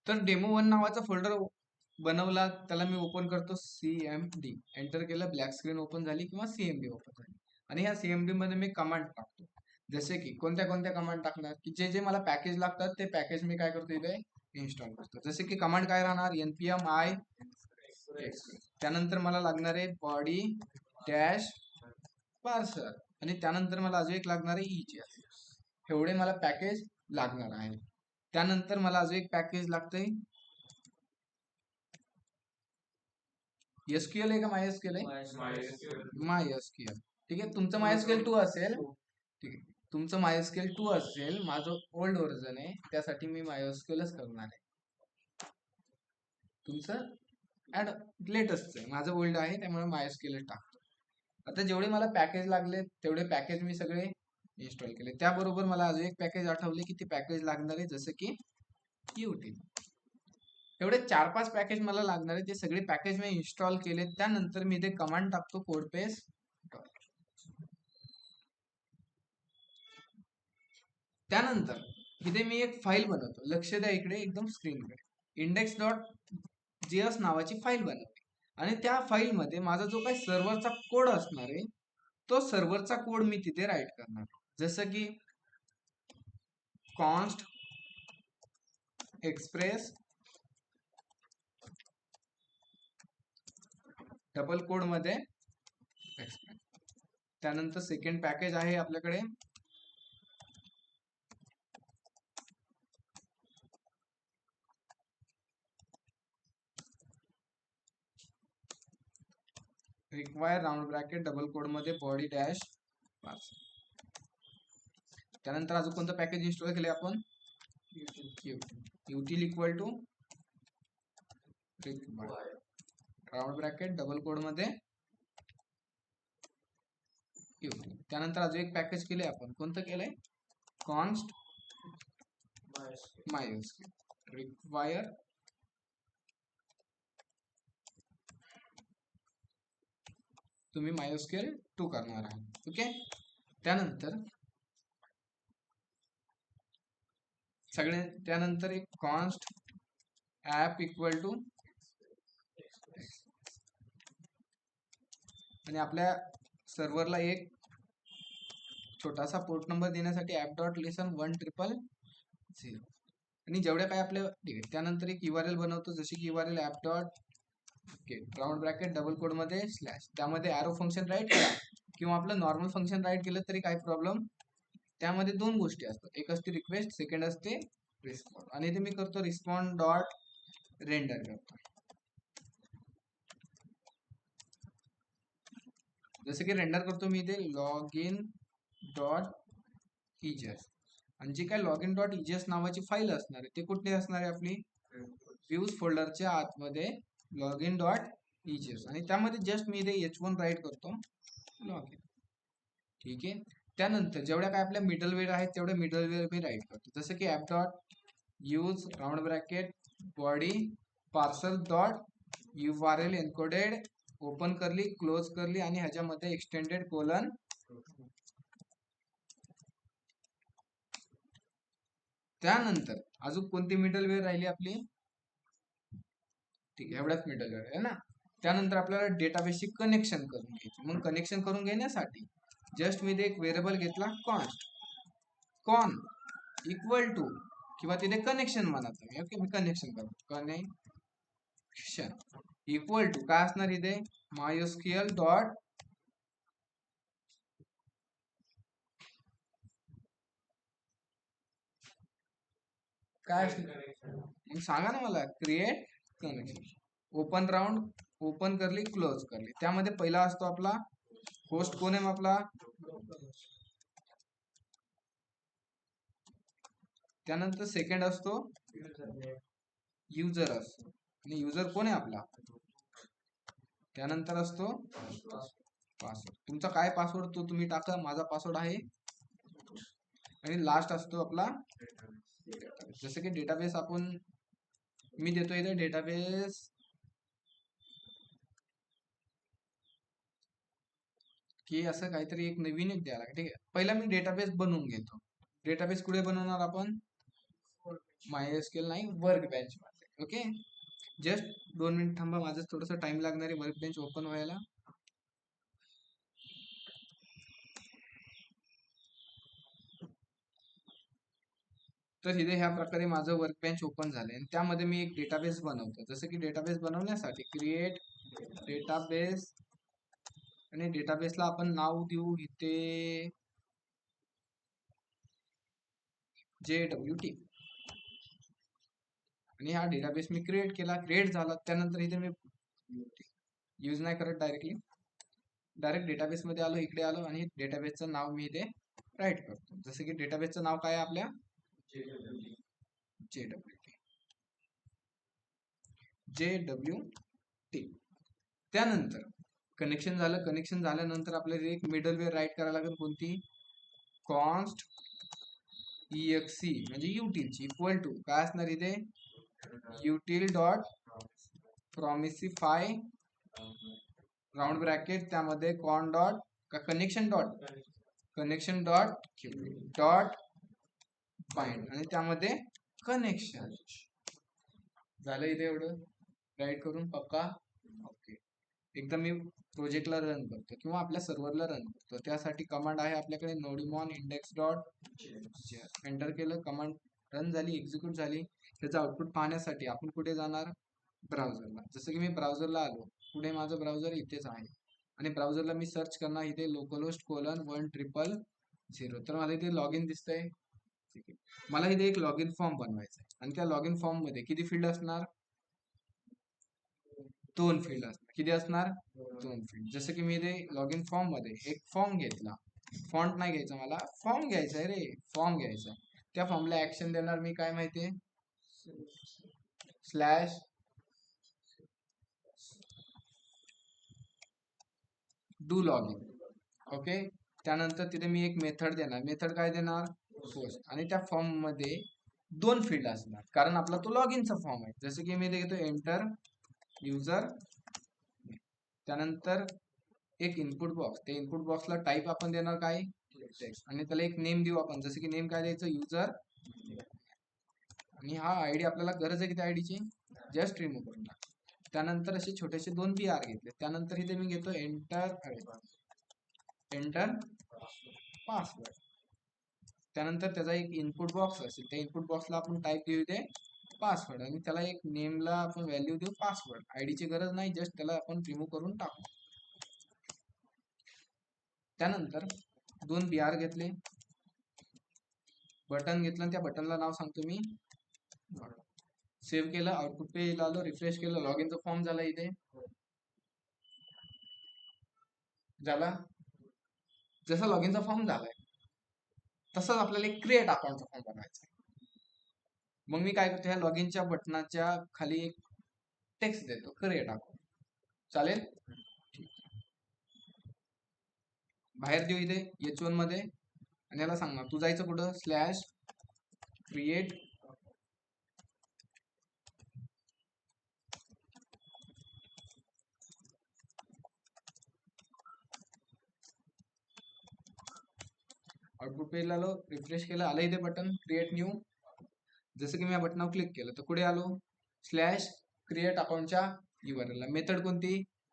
तर demo1 नावाचा फोल्डर बनवला, त्याला मी ओपन करतो सीएमडी, एंटर केलं, ब्लॅक स्क्रीन ओपन झाली किंवा सीएमडी ओपन झाली आणि या सीएमडी मध्ये मी कमांड टाकतो. जसे की कोणत्या कोणत्या कमांड टाकणार, की जे जे मला पॅकेज लागतात ते पॅकेज मी काय करतो इथे इन्स्टॉल करतो. जसे की कमांड काय राहणार, npm i express, त्यानंतर मला लागणार आहे बॉडी डॅश पार्सर आणि त्यानंतर मला अजून एक लागणार आहे EJS. एवढे मला पॅकेज लागणार आहे. त्यानंतर मला अजून एक पॅकेज लागतंय एसक्यूएल आहे का मायएसक्यूएल आहे, मायएसक्यूएल. ठीक आहे, तुमचं मायएसक्यूएल 2 असेल, ठीक आहे, तुमचं मायएसक्यूएल 2 असेल, माझं ओल्ड व्हर्जन आहे त्यासाठी मी मायएसक्यूएलच करणार आहे. तुमचं ऍड लेटेस्ट आहे, माझं ओल्ड आहे त्यामुळे मायएसक्यूएल टाकतो. आता जेवढे मला पॅकेज लागले तेवढे पॅकेज मी सगळे इन्स्टॉल केले. त्याबरोबर मला अजून एक पॅकेज आठवले की ते पॅकेज लागणार आहे, जसं की युटी. एवढे 4-5 पॅकेज मला लागणार आहे, ते सगळे पॅकेज मी इन्स्टॉल केले. त्यानंतर मी इथे कमांड टाकतो कोड पेस्ट. त्यानंतर इथे मी एक फाईल बनवतो, लक्ष द्या इकडे एकदम स्क्रीनकडे. index.js नावाची फाईल बनवली आणि त्या फाईल मध्ये माझा जो काही सर्व्हरचा कोड असणार आहे तो सर्व्हरचा कोड मी तिथे राईट करणार. जसं की कॉन्स्ट एक्सप्रेस डबल कोड मध्ये एक्सप्रेस. त्यानंतर सेकंड पॅकेज आहे आपल्याकडे require round bracket double code मध्ये बॉडी डॅश पार्सर. त्यानंतर अजून कोणतं पॅकेज इन्स्टॉल केले आपण, util equal to round bracket double code मध्ये util. त्यानंतर अजून एक पॅकेज केले आपण, कोणतं केलंय, कॉन्स्ट मायस्क्यूएल रिक्वायर तुम्ही मायस्क्यूएल 2 करणार आहात. ओके, त्यानंतर सगळे. त्यानंतर एक कॉन्स्ट ऍप इक्वल टू, आणि आपल्या सर्व्हरला एक छोटासा पोर्ट नंबर देण्यासाठी ऍप डॉट लिसन 100. आणि जेवढ्या काय आपल्या ठीक आहे. त्यानंतर एक URL बनवतो, जशी की URL app dot round bracket double code मध्ये स्लॅश, त्यामध्ये ॲरो फंक्शन राईट करा किंवा आपलं नॉर्मल फंक्शन राईट केलं तरी काही प्रॉब्लेम. त्यामध्ये दोन गोष्टी असतात, एक असते रिक्वेस्ट, सेकंड असते रिस्पॉन्ड. आणि इथे मी करतो रिस्पॉन्ड डॉट रेंडर करतो. जसं की रेंडर करतो मी इथे लॉग इन डॉट इजेस, आणि जी काय लॉग इन डॉट इजेस नावाची फाईल असणार आहे ते कुठे असणार आहे, आपली व्ह्यूज फोल्डरच्या आतमध्ये लॉग इन डॉट इजेस, आणि त्यामध्ये जस्ट मी इथे H1 राईट करतो लॉग इन. ठीक आहे. त्यानंतर जेवढ्या काय आपल्या मिडलवेअर आहेत तेवढ्या मिडलवेअर मी राईट करतो, जसं की app dot use round bracket body parcel dot URL encoded open करली क्लोज करली आणि ह्याच्यामध्ये एक्सटेंडेड कोलन. त्यानंतर अजून कोणती मिडलवेअर राहिली आपली, ठीक आहे, एवढ्याच मिडलवेअर आहे ना. त्यानंतर आपल्याला डेटाबेसशी कनेक्शन करून घ्यायचे. मग कनेक्शन करून घेण्यासाठी जस्ट मी एक व्हेरिएबल घेतला कॉन्स्ट कॉन इक्वल टू, किंवा तिथे कनेक्शन म्हणा तुम्ही. ओके, मी कनेक्शन करतो, कनेक्शन इक्वल टू काय असणार इथे MySQL डॉट काय मग सांगा ना मला, create connection open round open करली क्लोज करली. त्यामध्ये पहिला असतो आपला होस्ट कोण आहे आपला, त्यानंतर सेकंड असतो युजर असतो, आणि युजर कोण आहे आपला. त्यानंतर असतो पासवर्ड, तुमचा काय पासवर्ड तो तुम्ही टाका, माझा पासवर्ड आहे. आणि लास्ट असतो आपला जसं की डेटाबेस आपण मी देतो इथे डेटाबेस की असं काहीतरी एक नवीन एक द्यायला. ठीक आहे, पहिला मी डेटाबेस बनवून घेतो. डेटाबेस कुठे बनवणार आपण, MySQL नाही, वर्क बेंच मध्ये. ओके, जस्ट 2 मिनिट थांबा, माझं थोडस टाइम लागणार आहे वर्क बेंच ओपन व्हायला. तर इथे ह्या प्रकारे माझं वर्क बेंच ओपन झालंय, आणि त्यामध्ये मी एक डेटाबेस बनवतो. जसं की डेटाबेस बनवण्यासाठी क्रिएट डेटाबेस, आणि डेटाबेसला आपण नाव देऊ इथे JWT, आणि हा डेटाबेस मी क्रिएट केला, क्रिएट झाला. त्यानंतर इथे मी यूज नाही करत, डायरेक्ट डेटाबेस मध्ये आलो, इकडे आलो, आणि डेटाबेसचं नाव मी इथे राईट करतो. जसं की डेटाबेसचं नाव काय आहे आपल्या JWT. त्यानंतर कनेक्शन झालं, कनेक्शन झाल्यानंतर आपल्याला एक मिडलवेअर राईट करायला लागेल, कोणती, कॉन्स्ट exe म्हणजे युटिल इक्वल टू काय असणार इथे युटिल डॉट प्रॉमिसिफाय राऊंड ब्रॅकेट, त्यामध्ये कॉन डॉट का कनेक्शन डॉट डॉट फाइंड, आणि त्यामध्ये कनेक्शन झालं. इथे एवढं राईट करून पक्का. ओके, एकदा मी प्रोजेक्टला रन करतो किंवा आपल्या सर्व्हरला रन करतो, त्यासाठी कमांड आहे आपल्याकडे नोडिमॉन इंडेक्स डॉट एंटर केलं, कमांड रन झाली, एक्झिक्यूट झाली. त्याचं आउटपुट पाहण्यासाठी आपण कुठे जाणार, ब्राउझरला. जसं की मी ब्राउझरला आलो, पुढे माझं ब्राउझर इथेच आहे, आणि ब्राउझरला मी सर्च करणार इथे लोकलहोस्ट कोलन 100. तर मला इथे लॉग इन दिसतंय. ठीक आहे, मला इथे एक लॉग इन फॉर्म बनवायचा आहे, आणि त्या लॉग इन फॉर्म मध्ये किती फील्ड असणार, 2 फील्ड असणार. किती असणार, 2 फील्ड. जसं की मी इथे लॉग इन फॉर्म मध्ये एक फॉर्म घेतला, फॉन्ट नाही घ्यायचा मला, फॉर्म घ्यायचा आहे रे, फॉर्म घ्यायचा. त्या फॉर्मला ऍक्शन देणार मी, काय माहितीये, slash do log in. Okay, त्यानंतर तिथे मी एक मेथड देणार, मेथड काय देणार, पोस्ट, आणि त्या फॉर्म मध्ये 2 फील्ड असणार, कारण आपला तो लॉग इनचा फॉर्म आहे. जसं की मी देतो एंटर युजर, त्यानंतर एक इनपुट बॉक्स, ते इनपुट बॉक्सला टाईप आपण देणार काय टेक्स्ट, आणि त्याला एक नेम देऊ आपण. जसं की नेम काय द्यायचं, युजर. आणि हा आयडी आपल्याला गरज आहे की त्या आयडीची जस्ट रिमूव्ह करून टाक. त्यानंतर असे छोटेसे 2 PR घेतले. त्यानंतर इथे मी घेतो एंटर पासवर्ड. त्यानंतर त्याचा एक इनपुट बॉक्स असेल, त्या इनपुट बॉक्सला आपण टाईप देऊ इथे पासवर्ड आणि त्याला एक नेमला आपण व्हॅल्यू देऊ पासवर्ड. आयडीची गरज नाही, जस्ट त्याला आपण रिमूव्ह करून टाकू. त्यानंतर 2 PR घेतले, बटन घेतलं आणि त्या बटनला नाव सांगतो मी सेव्ह केलं. आउटपुट पेज आलो, रिफ्रेश केलं, लॉग इनचा फॉर्म झाला इथे झाला. जसा लॉग इनचा फॉर्म झालाय तसंच आपल्याला एक क्रिएट अकाउंटचा फॉर्म बनवायचा आहे. मग मी काय करतो, ह्या लॉग इनच्या बटनाच्या खाली एक टेक्स्ट देतो क्रिएट अकाउंट. चालेल, बाहेर देऊ इथे H1 मध्ये आणि याला सांगणार तू जायचं कुठं स्लॅश क्रिएट आउटपुट पेजला आलो, रिफ्रेश केलं, आलं इथे बटन क्रिएट न्यू. जसं की मी या बटनावर क्लिक केलं तर कुठे आलो स्लॅश क्रिएट अकाउंटच्या URL ला. मेथड कोणती,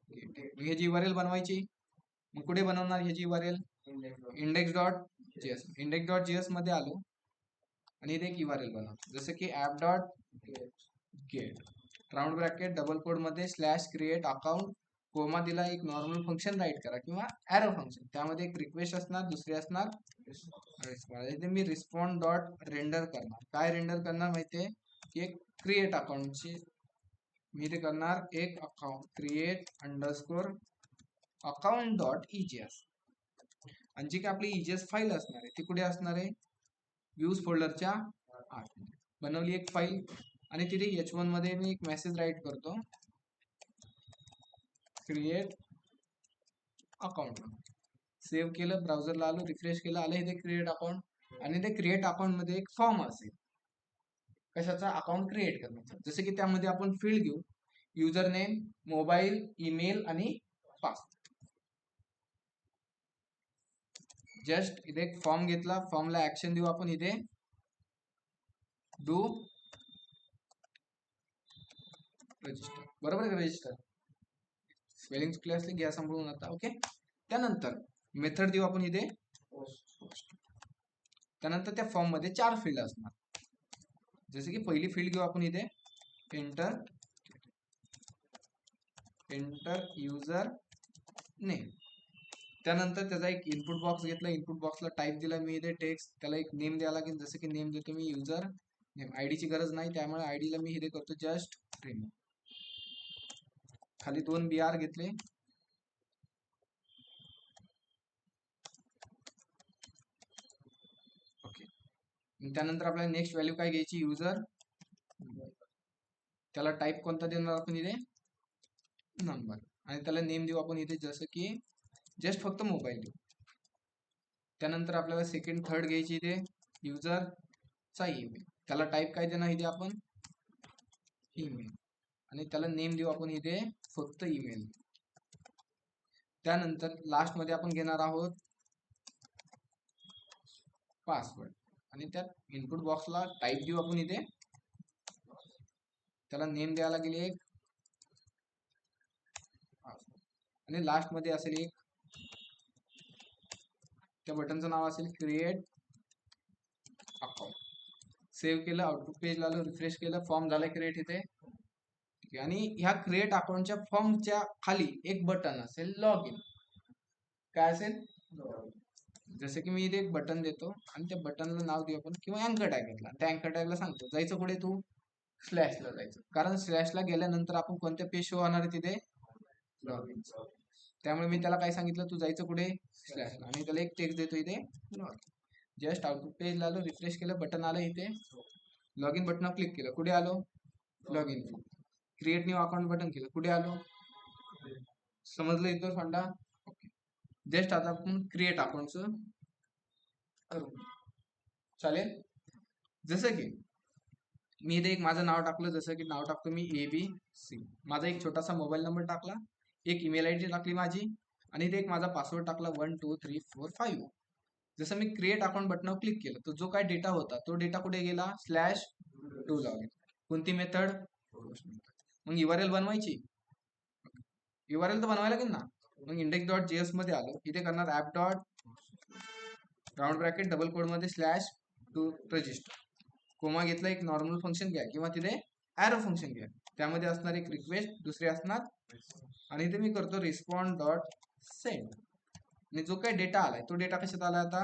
ह्याची URL बनवायची. मग कुठे बनवणार ह्याची URL index.js. index.js मध्ये आलो आणि इथे एक URL बनवतो जसं की app.get round bracket double code मध्ये स्लॅश क्रिएट अकाउंट कोमा दिला, एक नॉर्मल फंक्शन राईट करा किंवा एरो फंक्शन. त्यामध्ये एक रिक्वेस्ट असणार, दुसरी असणार इथे मी रिस्पॉन्ड डॉट रेंडर करणार. काय रेंडर करणार माहितीये की एक क्रिएट अकाउंटची मी ते करणार एक account create underscore account dot EJS आणि जी काय आपली EJS फाईल असणार आहे ती कुठे असणार आहे व्ह्यूज फोल्डरच्या आत. बनवली एक फाईल आणि तिथे H1 मध्ये मी एक मेसेज राईट करतो क्रिएट अकाउंट. सेव्ह केलं, ब्राउझरला आलो, रिफ्रेश केलं, आलं इथे क्रिएट अकाउंट आणि ते क्रिएट अकाउंट मध्ये एक फॉर्म असेल कशाचा अकाउंट क्रिएट करण्याचा. जसं की त्यामध्ये आपण फील्ड घेऊ युजर नेम, मोबाईल, ईमेल आणि पासवर्ड. जस्ट इथे एक फॉर्म घेतला, फॉर्मला ऍक्शन देऊ आपण इथे डू रजिस्टर. बरोबर आहे, रजिस्टर स्पेलिंग चुकले असले घ्या सांभाळून आता. ओके, त्यानंतर मेथड देऊ आपण इथे पोस्ट. त्यानंतर त्या फॉर्म मध्ये 4 फील्ड असणार. जसे की पहिली फील्ड घेऊ आपण इथे एंटर युजर नेम. त्यानंतर त्याचा एक इनपुट बॉक्स घेतला, इनपुट बॉक्सला टाईप दिला मी इथे टेक्स्ट, त्याला एक नेम द्यावा लागेल. जसं की नेम देतो मी युजर नेम. आयडीची गरज नाही त्यामुळे आयडीला मी इथे करतो जस्ट रिमूव्ह. खाली 2 BR घेतले, ओके. त्यानंतर आपल्याला नेक्स्ट व्हॅल्यू काय घ्यायची युजर, त्याला टाईप कोणता देणार आपण इथे नंबर आणि त्याला नेम देऊ आपण इथे जसं की जस्ट फक्त मोबाईल देऊ. त्यानंतर आपल्याला सेकंड थर्ड घ्यायची इथे युजरचा ईमेल, त्याला टाईप काय देणार इथे आपण ईमेल आणि त्याला नेम देऊ आपण इथे फक्त ईमेल. त्यानंतर लास्ट मध्ये आपण घेणार आहोत पासवर्ड आणि त्यात इनपुट बॉक्सला टाईप देऊ आपण इथे, त्याला नेम द्यायला लागेल एक आणि लास्ट मध्ये असेल एक त्या बटनचं नाव असेल क्रिएट अकाउंट. सेव्ह केलं, आउटपुट पेजला आलो, रिफ्रेश केलं, फॉर्म झाला क्रिएट इथे. आणि ह्या क्रिएट अकाउंटच्या फॉर्मच्या खाली एक बटन असेल लॉग इन. काय असेल जसं की मी इथे एक बटन देतो आणि त्या बटनला नाव देऊ आपण किंवा अँकर टॅग घेतला. त्या अँकर टॅगला सांगतो जायचं कुठे तू स्लॅशला जायचं, कारण स्लॅशला गेल्यानंतर आपण कोणत्या पेज शो होणार आहे तिथे लॉग इन. त्यामुळे मी त्याला काय सांगितलं तू जायचं कुठे स्लॅशला आणि त्याला एक टेक्स्ट देतो इथे लॉग इन. जस्ट आउटपुट पेजला आलो, रिफ्रेश केलं, बटन आलं इथे, लॉग इन बटनावर क्लिक केलं, कुठे आलो log in. Create new account button केलं, कुठे आलो समजलं इथं फंडा. ओके, जस्ट आता आपण क्रिएट अकाउंटचं करू. चालेल, जसं की मी इथे एक माझं नाव टाकलं, जसं की नाव टाकतो मी ABC, माझा एक छोटासा मोबाईल नंबर टाकला, एक ईमेल आयडी टाकली माझी आणि इथे एक माझा पासवर्ड टाकला 1 2 3 4 5. जसं मी क्रिएट अकाउंट बटनावर क्लिक केलं तर जो काय डेटा होता तो डेटा कुठे गेला स्लॅश टू लॉग इन. कोणती मेथड? मग URL बनवायची. URL तर बनवायला लागेल ना. मग index.js मध्ये आलो, इथे करणार app dot round bracket double code मध्ये स्लॅश टू रजिस्टर. कोमा घेतला, एक नॉर्मल फंक्शन घ्या किंवा तिथे एरो फंक्शन घ्या, त्यामध्ये असणार एक रिक्वेस्ट, दुसरी असणार, आणि इथे मी करतो रिस्पॉन्ड डॉट सेंड. आणि जो काही डेटा आलाय तो डेटा कशात आलाय आता?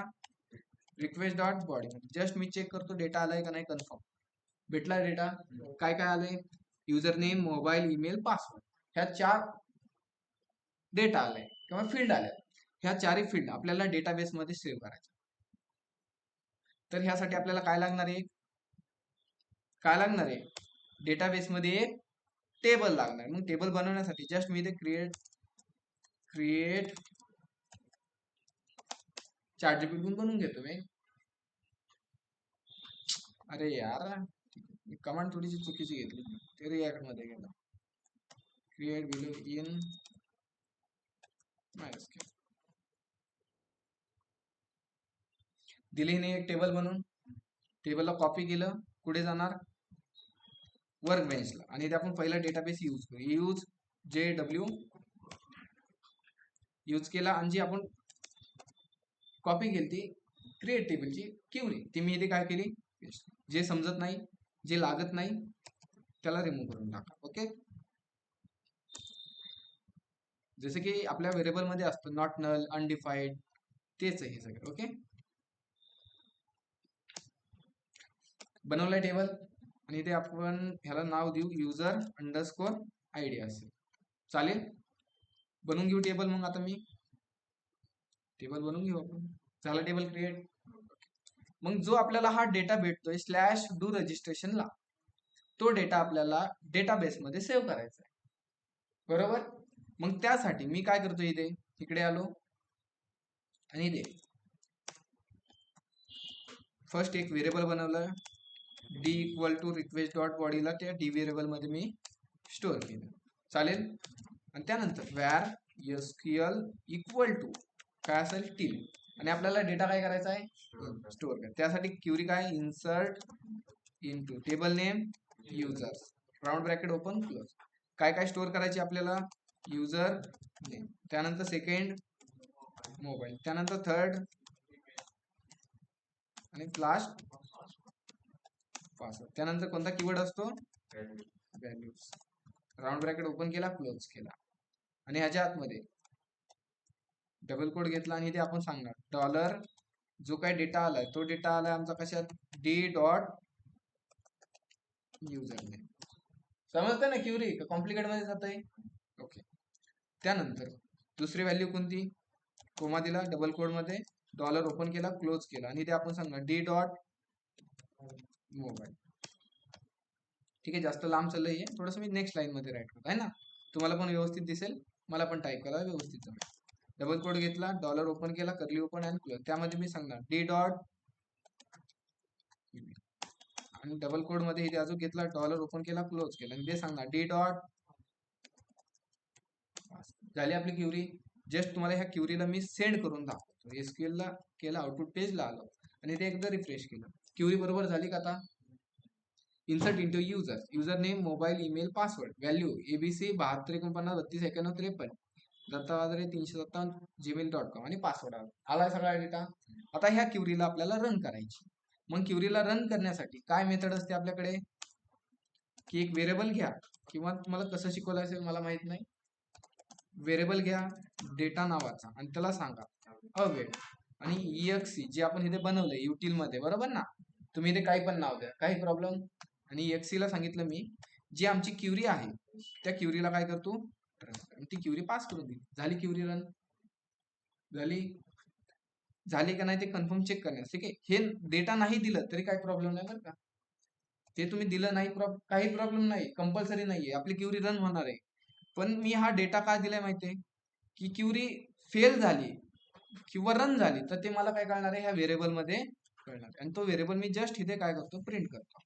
Request dot body. जस्ट मी चेक करतो डेटा आलाय का नाही, कन्फर्म. भेटला डेटा. काय काय आलंय? User name, mobile, email, password, ह्या 4 डेटा आलाय किंवा फील्ड आल्या. ह्या 4ही फील्ड आपल्याला डेटाबेस मध्ये सेव्ह करायच्या. तर ह्यासाठी आपल्याला काय लागणार आहे? डेटाबेस मध्ये एक टेबल लागणार. मग टेबल बनवण्यासाठी जस्ट मी इथे क्रिएट ChatGPT बनवून घेतो मी. अरे यार, कमांड थोडीशी चुकीची घेतली, ते रिॲक्ट मध्ये गेला. क्रिएट बिलो इन MySQL दिली नाही एक टेबल बनवून. टेबलला कॉपी केलं, कुठे जाणार? वर्क बेंचला. आणि इथे आपण पहिला डेटाबेस यूज करू. यूज JW यूज केला, आणि जी आपण कॉपी केली ती क्रिएट टेबलची क्युरी, ती मी इथे काय केली? जे समजत नाही, जे लागत नाही, त्याला रिमूव्ह करून टाका. ओके. जसे की आपल्या व्हेरिएबल मध्ये असतं नॉट नल, अनडिफाईड, तेच आहे हे सगळं. ओके. बनवलाय टेबल, आणि इथे आपण ह्याला नाव देऊ युजर अंडरस्कोर आयडी असेल. चालेल. बनवून घेऊ टेबल. मग आता मी टेबल बनवून घेऊ आपण. झाला टेबल क्रिएट. मग जो आपल्याला हा डेटा भेटतोय स्लॅश डू रजिस्ट्रेशनला, तो डेटा आपल्याला डेटाबेस मध्ये सेव्ह करायचा आहे. बरोबर. मग त्यासाठी मी काय करतो, इकडे आलो, आणि इथे फर्स्ट एक व्हेरिएबल बनवलं, D equal to request dot बॉडीला त्या डी व्हेरिएबल मध्ये मी स्टोअर केलं. चालेल. आणि त्यानंतर वॅर SQL इक्वल टू काय असेल? टील. आणि आपल्याला डेटा काय करायचा आहे? स्टोअर करायचा. त्यासाठी क्युरी काय? Insert into table name users, round bracket open close. काय काय स्टोअर करायचे आपल्याला? युजर नेम, त्यानंतर सेकंड मोबाईल, त्यानंतर थर्ड, आणि लास्ट पासवर्ड. त्यानंतर कोणता कीवर्ड असतो? व्हॅल्यूज. राऊंड ब्रॅकेट ओपन केला, क्लोज केला, आणि ह्याच्या आतमध्ये डबल कोड घेतला, आणि इथे आपण सांगणार डॉलर जो काही डेटा आलाय तो डेटा आलाय आमचा कशात? D dot user name. समजतंय ना क्युरी? कॉम्प्लिकेट मध्ये जात आहे. ओके. त्यानंतर दुसरी व्हॅल्यू कोणती? कोमा दिला, डबल कोड मध्ये डॉलर ओपन केला, क्लोज केला, आणि इथे आपण सांगणार डी डॉट मोबाईल. ठीक आहे. जास्त लांब चाललंय हे, थोडंसं मी नेक्स्ट लाईन मध्ये राईट करतो आहे ना, तुम्हाला पण व्यवस्थित दिसेल, मला पण टाईप करायला व्यवस्थित जमेल. डबल कोड घेतला, डॉलर ओपन केला, कर्ली ओपन अँड क्लोज, त्यामध्ये मी सांगणार डी डॉट, आणि डबल कोड मध्ये इथे अजून घेतला, डॉलर ओपन केला, क्लोज केला, आणि ते सांगणार डी डॉट. झाली आपली क्युरी. जस्ट तुम्हाला ह्या क्युरीला मी सेंड करून दाखवतो. SQL ला केला, आउटपुट पेजला आलो, आणि ते एकदा रिफ्रेश केलं. क्युरी बरोबर झाली का? आता insert into user name, mobile, email, password, value ABC 7249329153, दत्तावादरे 357 gmail.com, आणि पासवर्ड आला सगळा डेटा. आता ह्या क्युरीला आपल्याला रन करायची. मग क्युरीला रन करण्यासाठी काय मेथड असते आपल्याकडे? की एक व्हेरिएबल घ्या, किंवा तुम्हाला कसं शिकवलं असेल मला माहित नाही, व्हेरिएबल घ्या डेटा नावाचा, आणि त्याला सांगा अवेट, आणि EXE जे आपण इथे बनवलंय युटिल मध्ये, बरोबर ना? तुम्ही इथे काही पण नाव द्या, काही प्रॉब्लेम. आणि EXE ला सांगितलं मी जी आमची क्युरी आहे त्या क्युरीला काय करतो? आणि ती क्युरी पास करून दिली. झाली क्युरी रन. झाली का नाही ते कन्फर्म चेक करण्यास. ठीक आहे. हे डेटा नाही दिलं तरी काही प्रॉब्लेम नाही बरं का. ते तुम्ही दिलं नाही, काही प्रॉब्लेम नाही, कंपल्सरी नाहीये, आपली क्युरी रन होणार आहे. पण मी हा डेटा काय दिलाय माहितीये? की क्युरी फेल झाली किंवा रन झाली तर ते मला काय कळणार आहे? ह्या व्हेरिएबल मध्ये कळणार, आणि तो व्हेरिएबल मी जस्ट इथे काय करतो? प्रिंट करतो.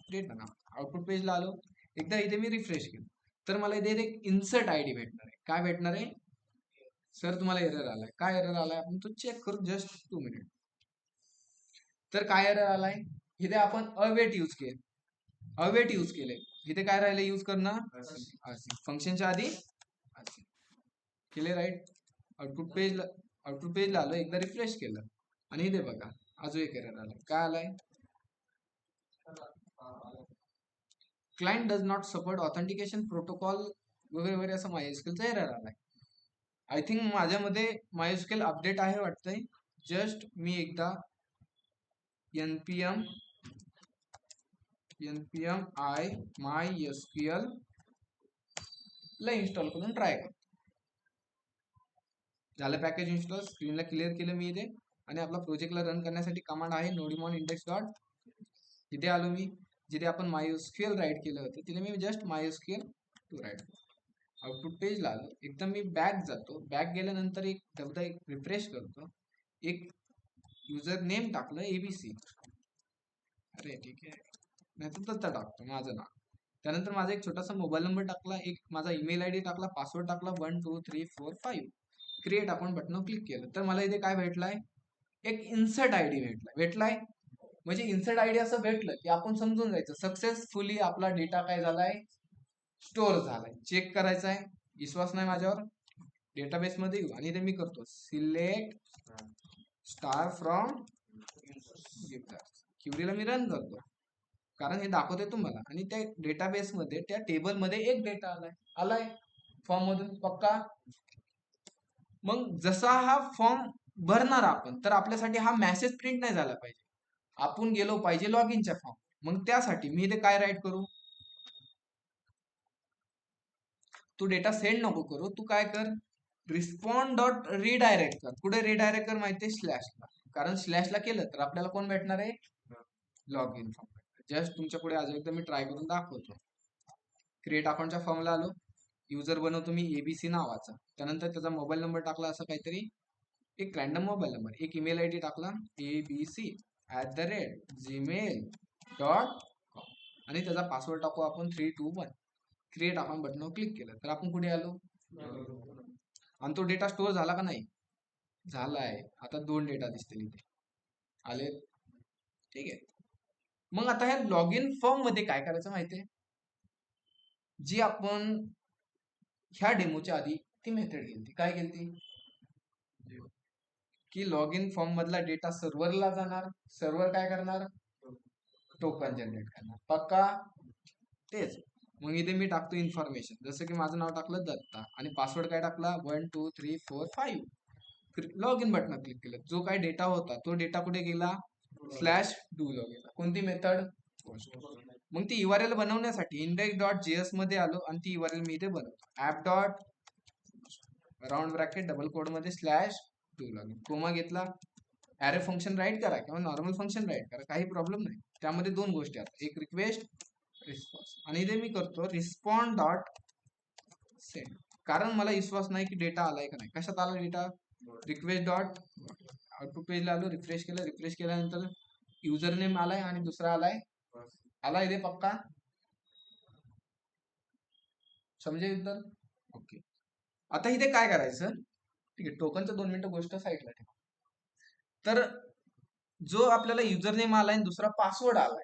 प्रिंट ना, आउटपुट पेजला आलो, एकदा इथे मी रिफ्रेश केलं तर मला इथे एक इन्सर्ट आयडी भेटणार आहे. काय भेटणार आहे? सर तुम्हाला एरर आलाय. काय एरर आलाय आपण तो चेक करू, जस्ट 2 मिनिट. तर काय एरर आलाय? इथे आपण अवेट यूज केले. इथे काय राहिले यूज करणं, फंक्शनच्या आधी केले, राईट. आउटपुट पेजला आलो, एकदा रिफ्रेश केलं आणि इथे बघा अजून एक एरर आला. काय आलाय, client does not support authentication protocol वगैरे वगैरे असं MySQLचा एरर आलाय. आय थिंक माझ्यामध्ये MySQL अपडेट आहे वाटतंय. जस्ट मी एकदा npm i MySQL ला इन्स्टॉल करून ट्राय करतो. झालं पॅकेज इन्स्टॉल, स्क्रीनला क्लिअर केलं मी इथे आणि आपला प्रोजेक्टला रन करण्यासाठी कमांड आहे nodemon index डॉट. इथे आलो मी, जिथे आपण MySQL राईट केलं होतं तिथे मी just MySQL to write. Output पेजला आलो, एकदम मी बॅक जातो. बॅक गेल्यानंतर एकदा रिफ्रेश करतो, एक युजर नेम टाकलं ABC. अरे ठीक आहे, नाही तर दत्ता टाकतो माझं नाव. त्यानंतर माझा एक छोटासा मोबाईल नंबर टाकला, एक माझा ईमेल ID टाकला, पासवर्ड टाकला 1 2 3 4 5. क्रिएट आपण बटन क्लिक केलं तर मला इथे काय भेटलाय, एक इन्सर्ट ID भेटलाय. म्हणजे इन्सर्ट ID असं भेटलं की आपण समजून जायचं सक्सेसफुली आपला डेटा काय झालाय, स्टोअर झालाय. चेक करायचा आहे, विश्वास नाही माझ्यावर, डेटाबेस मध्ये येऊ आणि इथे मी करतो सिलेक्ट स्टार फ्रॉम क्युरीला मी रन करतो, कारण हे दाखवते तुम्हाला. आणि त्या डेटाबेस मध्ये त्या टेबल मध्ये एक डेटा आलाय फॉर्म मधून पक्का. मग जसा हा फॉर्म भरणार आपण, तर आपल्यासाठी हा मेसेज प्रिंट नाही झाला पाहिजे, आपण गेलो पाहिजे लॉग इनच्या फॉर्म. मग त्यासाठी मी इथे काय राईट करू, तू डेटा सेंड नको करू, तू काय कर, रिस्पॉन्ड डॉट रिडायरेक्ट कर. कुठे रिडायरेक्ट कर माहितीये, स्लॅशला. कारण स्लॅशला केलं तर आपल्याला कोण भेटणार आहे, लॉग इन फॉर्म. जस्ट तुमच्या पुढे अजून एकदा मी ट्राय करून दाखवतो. क्रिएट अकाउंटच्या फॉर्मला आलो, युजर बनवतो मी ABC नावाचा. त्यानंतर त्याचा मोबाईल नंबर टाकला असं काहीतरी, एक रॅन्डम मोबाईल नंबर, एक ईमेल ID टाकला abc@gmail.com आणि त्याचा पासवर्ड टाकू आपण 321. क्रिएट अकाउंट बटन क्लिक केलं तर आपण कुठे आलो, आणि तो डेटा स्टोअर झाला का नाही, झालाय. आता 2 डेटा दिसतील इथे आले, ठीक आहे. मग आता ह्या लॉग इन फॉर्म मध्ये काय करायचं माहितीये, जी आपण ह्या डेमोच्या आधी ती मेथड गेली, काय गेली की लॉग इन फॉर्म मधला डेटा सर्व्हरला जाणार, सर्व्हर काय करणार, टोकन जनरेट करणार, पक्का. तेच मग इथे मी टाकतो इन्फॉर्मेशन, जसं की माझं नाव टाकलं दत्ता आणि पासवर्ड काय टाकला 1 2 3 4 5. लॉग इन बटन क्लिक केलं, जो काय डेटा होता तो डेटा कुठे गेला, /do ला गेला. कोणती मेथड, मग ती URL बनवण्यासाठी index.js मध्ये आलो आणि ती URL मी इथे बनवतो app dot round bracket double code मध्ये /do ला कोमा घेतला. ॲरे फंक्शन राईट करा किंवा नॉर्मल फंक्शन राईट करा, काही प्रॉब्लेम नाही. त्यामध्ये 2 गोष्टी आहेत, एक रिक्वेस्ट, रिस्पॉन्स. आणि इथे मी करतो रिस्पॉन्ड डॉट सेंड, कारण मला विश्वास नाही की डेटा आलाय का नाही. कशात आला डेटा, रिक्वेस्ट डॉट. आउटपुट पेजला आलो, रिफ्रेश केल्यानंतर युजर नेम आलाय आणि दुसरा आलाय इथे पक्का, समजेल तर ओके. आता इथे काय करायचं, ठीक आहे, टोकनचं 2 मिनिटं गोष्ट साईडला ठेवा. तर जो आपल्याला युजर नेम आलाय आणि दुसरा पासवर्ड आलाय,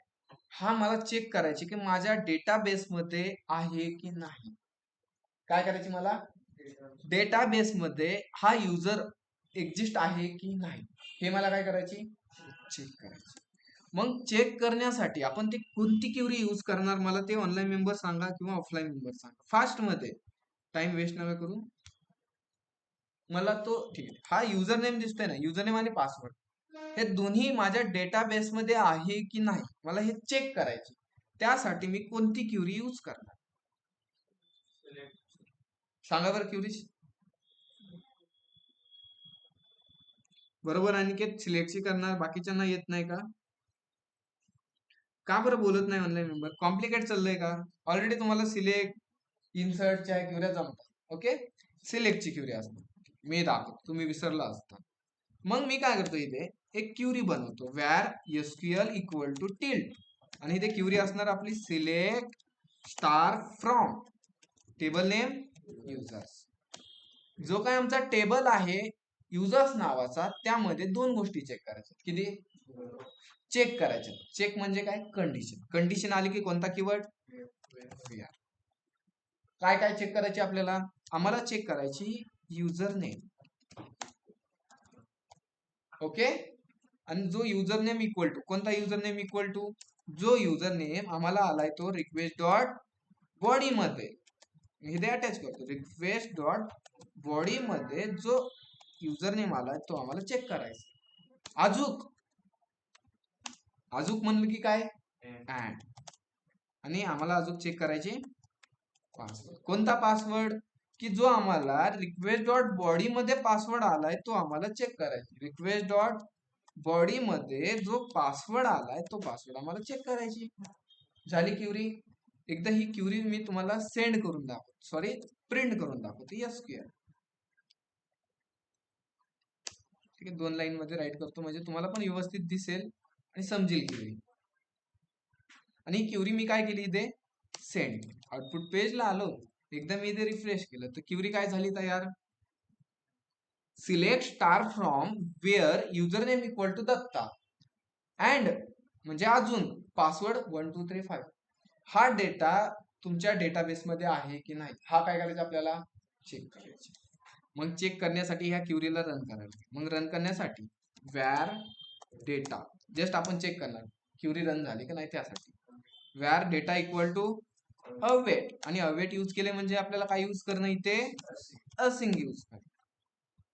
हा मला चेक करायचे की माझ्या डेटाबेस मध्ये आहे की नाही. काय करायचे मला, डेटाबेस मध्ये हा युजर एक्झिस्ट आहे की नाही, हे मला काय करायची, चेक करायची. मग चेक करण्यासाठी आपण ती कोणती क्युरी यूज करणार, मला ते ऑनलाईन मेंबर सांगा किंवा ऑफलाईन मेंबर सांगा, फास्ट मध्ये, टाइम वेस्ट नका करू. मला तो, ठीक आहे, हा युजर नेम दिसतोय ना, युजर नेम आणि पासवर्ड हे दोन्ही माझ्या डेटाबेस मध्ये आहे की नाही, मला हे चेक करायचे. त्यासाठी मी कोणती क्युरी यूज करणार, सांगा बरं क्युरी. बरोबर अनिकेत, सिलेक्टची करणार, बाकीच्यांना येत नाही का बरं बोलत नाही ऑनलाईन मेंबर, कॉम्प्लिकेट चाललंय का. ऑलरेडी तुम्हाला सिलेक्ट, इन्सर्टच्या क्युऱ्या जमतात, ओके. सिलेक्टची क्युरी असतात, मी दाखवतो, तुम्ही विसरला असता. मग मी काय करतो, इथे एक क्युरी बनवतो where SQL equal to tilt, आणि इथे क्युरी असणार आपली select star from table name users. जो काय आमचा टेबल आहे युजर्स नावाचा, त्यामध्ये 2 गोष्टी चेक करायच्या, किती, चेक करायचे. चेक म्हणजे काय? कंडिशन. कंडिशन आली की कोणता कीवर्ड? काय काय चेक करायचे आपल्याला? आम्हाला चेक करायची युजर नेम. ओके. आणि जो युजर नेम इक्वल टू, कोणता युजर नेम इक्वल टू? जो युजर नेम आम्हाला आलाय तो रिक्वेस्ट डॉट बॉडी मध्ये, मी इथे अटॅच करतो, रिक्वेस्ट डॉट बॉडी मध्ये जो युजर नेम आलाय तो आम्हाला चेक करायचा. अजूक अजूक म्हणलं की काय? ऍड. आणि आम्हाला अजून चेक करायचे पासवर्ड. कोणता पासवर्ड? की जो आम्हाला रिक्वेस्ट डॉट बॉडी मध्ये पासवर्ड आलाय तो आम्हाला चेक करायचा. रिक्वेस्ट डॉट बॉडी मध्ये जो पासवर्ड आलाय तो पासवर्ड आम्हाला चेक करायची. झाली क्युरी. एकदा ही क्युरी मी तुम्हाला सेंड करून दाखवतो, सॉरी प्रिंट करून दाखवतो. SQL ठीक आहे, 2 लाईन मध्ये राईट करतो म्हणजे तुम्हाला पण व्यवस्थित दिसेल आणि समजेल क्युरी. आणि ही क्युरी मी काय केली इथे सेंड. आउटपुट पेजला आलो, एकदा मी इथे रिफ्रेश केलं तर क्युरी काय झाली तयार. Select star from where user name equal to Datta and म्हणजे अजून पासवर्ड 1 2 3 5. हा डेटा तुमच्या डेटाबेस मध्ये आहे की नाही हा काय करायचं आपल्याला चेक करायचं. मग चेक करण्यासाठी ह्या क्युरीला रन करायचं. मग रन करण्यासाठी व्यार डेटा, जस्ट आपण चेक करणार क्युरी रन झाली की नाही त्यासाठी. व्यार डेटा इक्वल टू अवेट. आणि अवेट यूज केले म्हणजे आपल्याला काय यूज करणं इथे असिंग यूज करणं.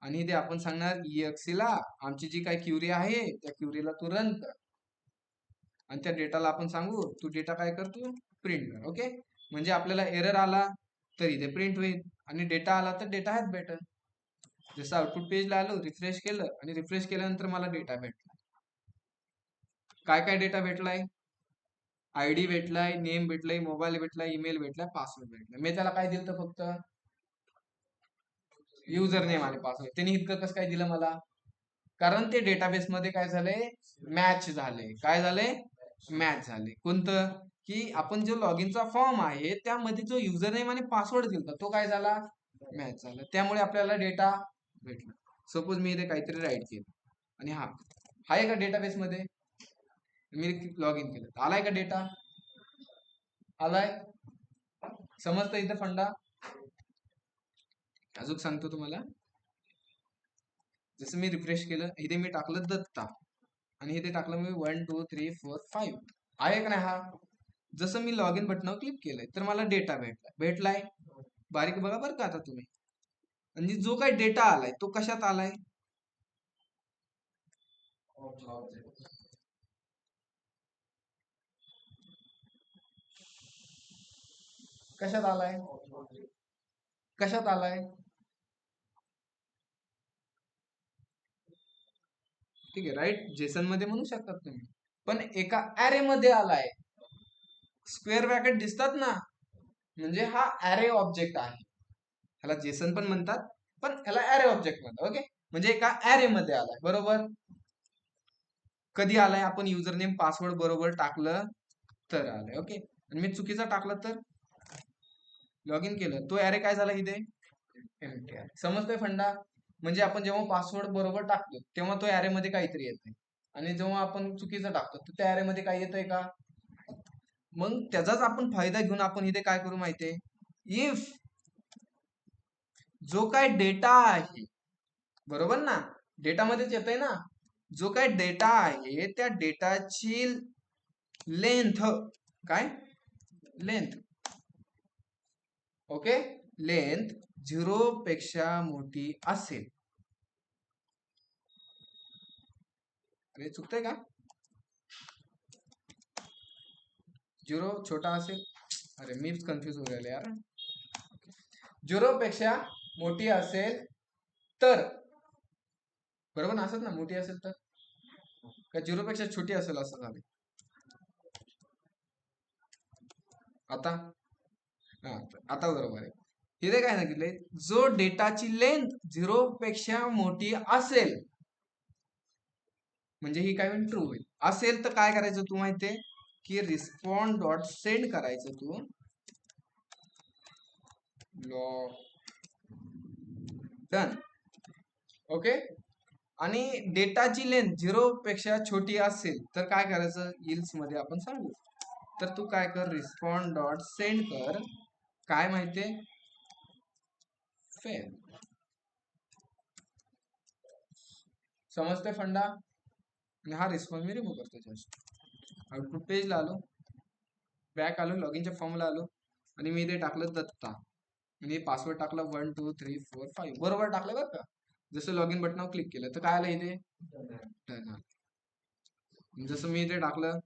आणि इथे आपण सांगणार EXE ला आमची जी काय क्युरी आहे त्या क्युरीला तू रन कर. आणि त्या डेटाला आपण सांगू तू डेटा काय कर, तू प्रिंट कर. ओके. म्हणजे आपल्याला एरर आला तर इथे प्रिंट होईल आणि डेटा आला तर डेटा हॅज बेटर. जसं आउटपुट पेजला आलो, रिफ्रेश केलं आणि रिफ्रेश केल्यानंतर मला डेटा भेटला. काय काय डेटा भेटलाय? ID भेटलाय, नेम भेटलाय, मोबाईल भेटलाय, ईमेल भेटलाय, पासवर्ड भेटलाय. मी त्याला काय दिलं फक्त युजर नेम आणि पासवर्ड. त्यांनी इतकं कसं काय दिलं मला? कारण ते डेटाबेस मध्ये काय झालंय मॅच झाले. काय झाले? मॅच झाले. कोणतं? की आपण जो लॉग इनचा फॉर्म आहे त्यामध्ये जो युजर नेम आणि पासवर्ड दिला तो काय झाला मॅच झाला. त्यामुळे आपल्याला डेटा भेटला. सपोज मी इथे काहीतरी राईट केलं आणि हा आहे का डेटाबेस मध्ये, मी लॉग इन केलं, आलाय का डेटा? आलाय. समजतं इथं फंडा? अजून सांगतो तुम्हाला. जसं मी रिफ्रेश केलं, इथे मी टाकलं दत्ता आणि इथे टाकलं मी 1 2 3 4 5. आहे का नाही हा? जसं मी लॉग इन बटनावर क्लिक केलंय तर मला डेटा भेटलाय. बारीक बघा बरं का आता तुम्ही. म्हणजे जो काही डेटा आलाय तो कशात आलाय? कशात आलाय? कशात आलाय? ठीक आहे, राईट. जेसन मध्ये म्हणू शकतात तुम्ही, पण एका ऍरे मध्ये आलाय. स्क्वेअर ब्रॅकेट दिसतात ना, म्हणजे हा ऍरे ऑब्जेक्ट आहे. ह्याला जेसन पण म्हणतात पण ह्याला ऍरे ऑब्जेक्ट म्हणतात. ओके. म्हणजे एका ऍरे मध्ये आलाय. बरोबर. कधी आलाय? आपण युजर नेम पासवर्ड बरोबर टाकलं तर आलाय. ओके. आणि मी चुकीचा टाकलं तर लॉग इन केलं तो ऍरे काय झाला इथे एम्प्टी आहे. समजतोय फंडा? म्हणजे आपण जेव्हा पासवर्ड बरोबर टाकतो तेव्हा तो ऍरे मध्ये काहीतरी येतंय आणि जेव्हा आपण चुकीचं टाकतो तर त्या ऍरे मध्ये काय येतंय का? मग त्याचाच आपण फायदा घेऊन आपण इथे काय करू माहितीये, इफ जो काय डेटा आहे, बरोबर ना, डेटामध्येच येतंय ना, जो काय डेटा आहे त्या डेटाची लेंथ, काय लेंथ, ओके, लेंथ 0 पेक्षा मोठी असेल. अरे चुकतंय का? 0 छोटा असेल. अरे मीच कन्फ्युज हो राहिले यार. 0 पेक्षा मोठी असेल तर, बरोबर ना, असत ना, मोठी असेल तर का 0 पेक्षा छोटी असेल असं झालं. आता हा, आता बरोबर आहे. इथे काय सांगितलंय, जो डेटाची लेंथ 0 पेक्षा मोठी असेल म्हणजे ही काय होईल ट्रू होईल. असेल तर काय करायचं तू माहितीये की रिस्पॉन्ड डॉट सेंड करायचं तू लॉग डन. ओके. आणि डेटाची लेंथ 0 पेक्षा छोटी असेल तर काय करायचं, इल्स मध्ये आपण सांगू. तर तू काय कर, रिस्पॉन्ड डॉट सेंड कर, काय माहितीये, फेल. समजते फंडा. आणि हा रिस्पॉन्स मी रिमूव्ह करतो. जस्ट आउटपुट पेजला आलो, बॅक आलो, लॉगिनच्या फॉर्मला आलो आणि मी इथे टाकलं दत्ता आणि पासवर्ड टाकला 1 2 3 4 5 बरोबर टाकलं बरं का. जसं लॉगिन बटनावर क्लिक केलं तर काय आलं इथे, डन आलं. जसं मी इथे टाकलं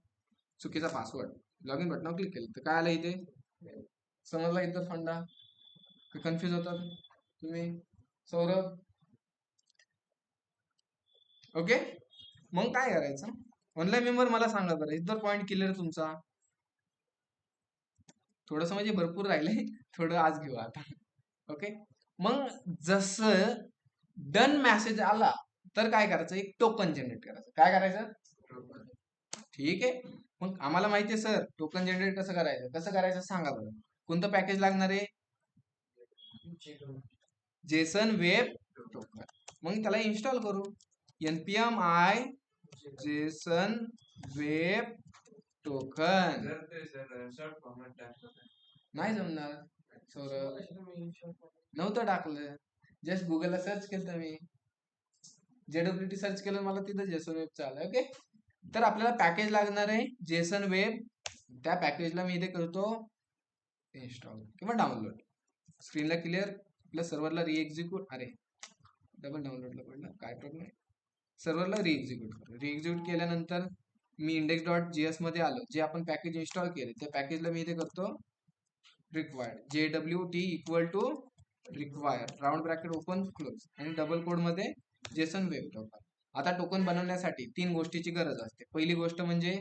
चुकीचा पासवर्ड, लॉगिन बटनावर क्लिक केलं तर काय आलं इथे. समजला इथं फंडा, कन्फ्युज होतात तुम्ही सौरभ? ओके. मग काय करायचं, ऑनलाईन मेंबर मला सांगा बरं, इतर पॉईंट क्लिअर तुमचा? थोडंसं म्हणजे भरपूर राहिलंय, थोडं आज घेऊ आता. ओके. मग जसं डन मेसेज आला तर काय करायचं, एक टोकन जनरेट करायचं. काय करायचं, ठीक आहे. मग आम्हाला माहिती आहे सर टोकन जनरेट कसं करायचं, कसं करायचं सांगा बरं. कोणतं पॅकेज लागणार आहे, जेसन वेब टोकन. मग त्याला इन्स्टॉल करू, npm i Jason web token. नाही जमणार सौरभ, नव्हतं टाकलं, जस्ट गुगलला सर्च केलं मी, JWT सर्च केलं, मला तिथं जेसन वेब आलं. ओके. तर आपल्याला पॅकेज लागणार आहे जेसन वेब, त्या पॅकेजला मी इथे करतो इन्स्टॉल किंवा डाउनलोड. स्क्रीनला क्लिअर, आपल्या सर्व्हरला रिएक्झिक्यूट, अरे डबल डाउनलोडला पडलं, काय प्रॉब्लेम आहे. सर्व्हरला रिएक्झिक्यूट करतो, रिएक्झिक्यूट केल्यानंतर मी इंडेक्स डॉट जीएस मध्ये आलो, जे आपण पॅकेज इन्स्टॉल केले त्या पॅकेजला मी इथे करतो required, JWT equal to require, round bracket open close आणि डबल कोड मध्ये जेसन वेब टोकन. आता टोकन बनवण्यासाठी 3 गोष्टीची गरज असते. पहिली गोष्ट म्हणजे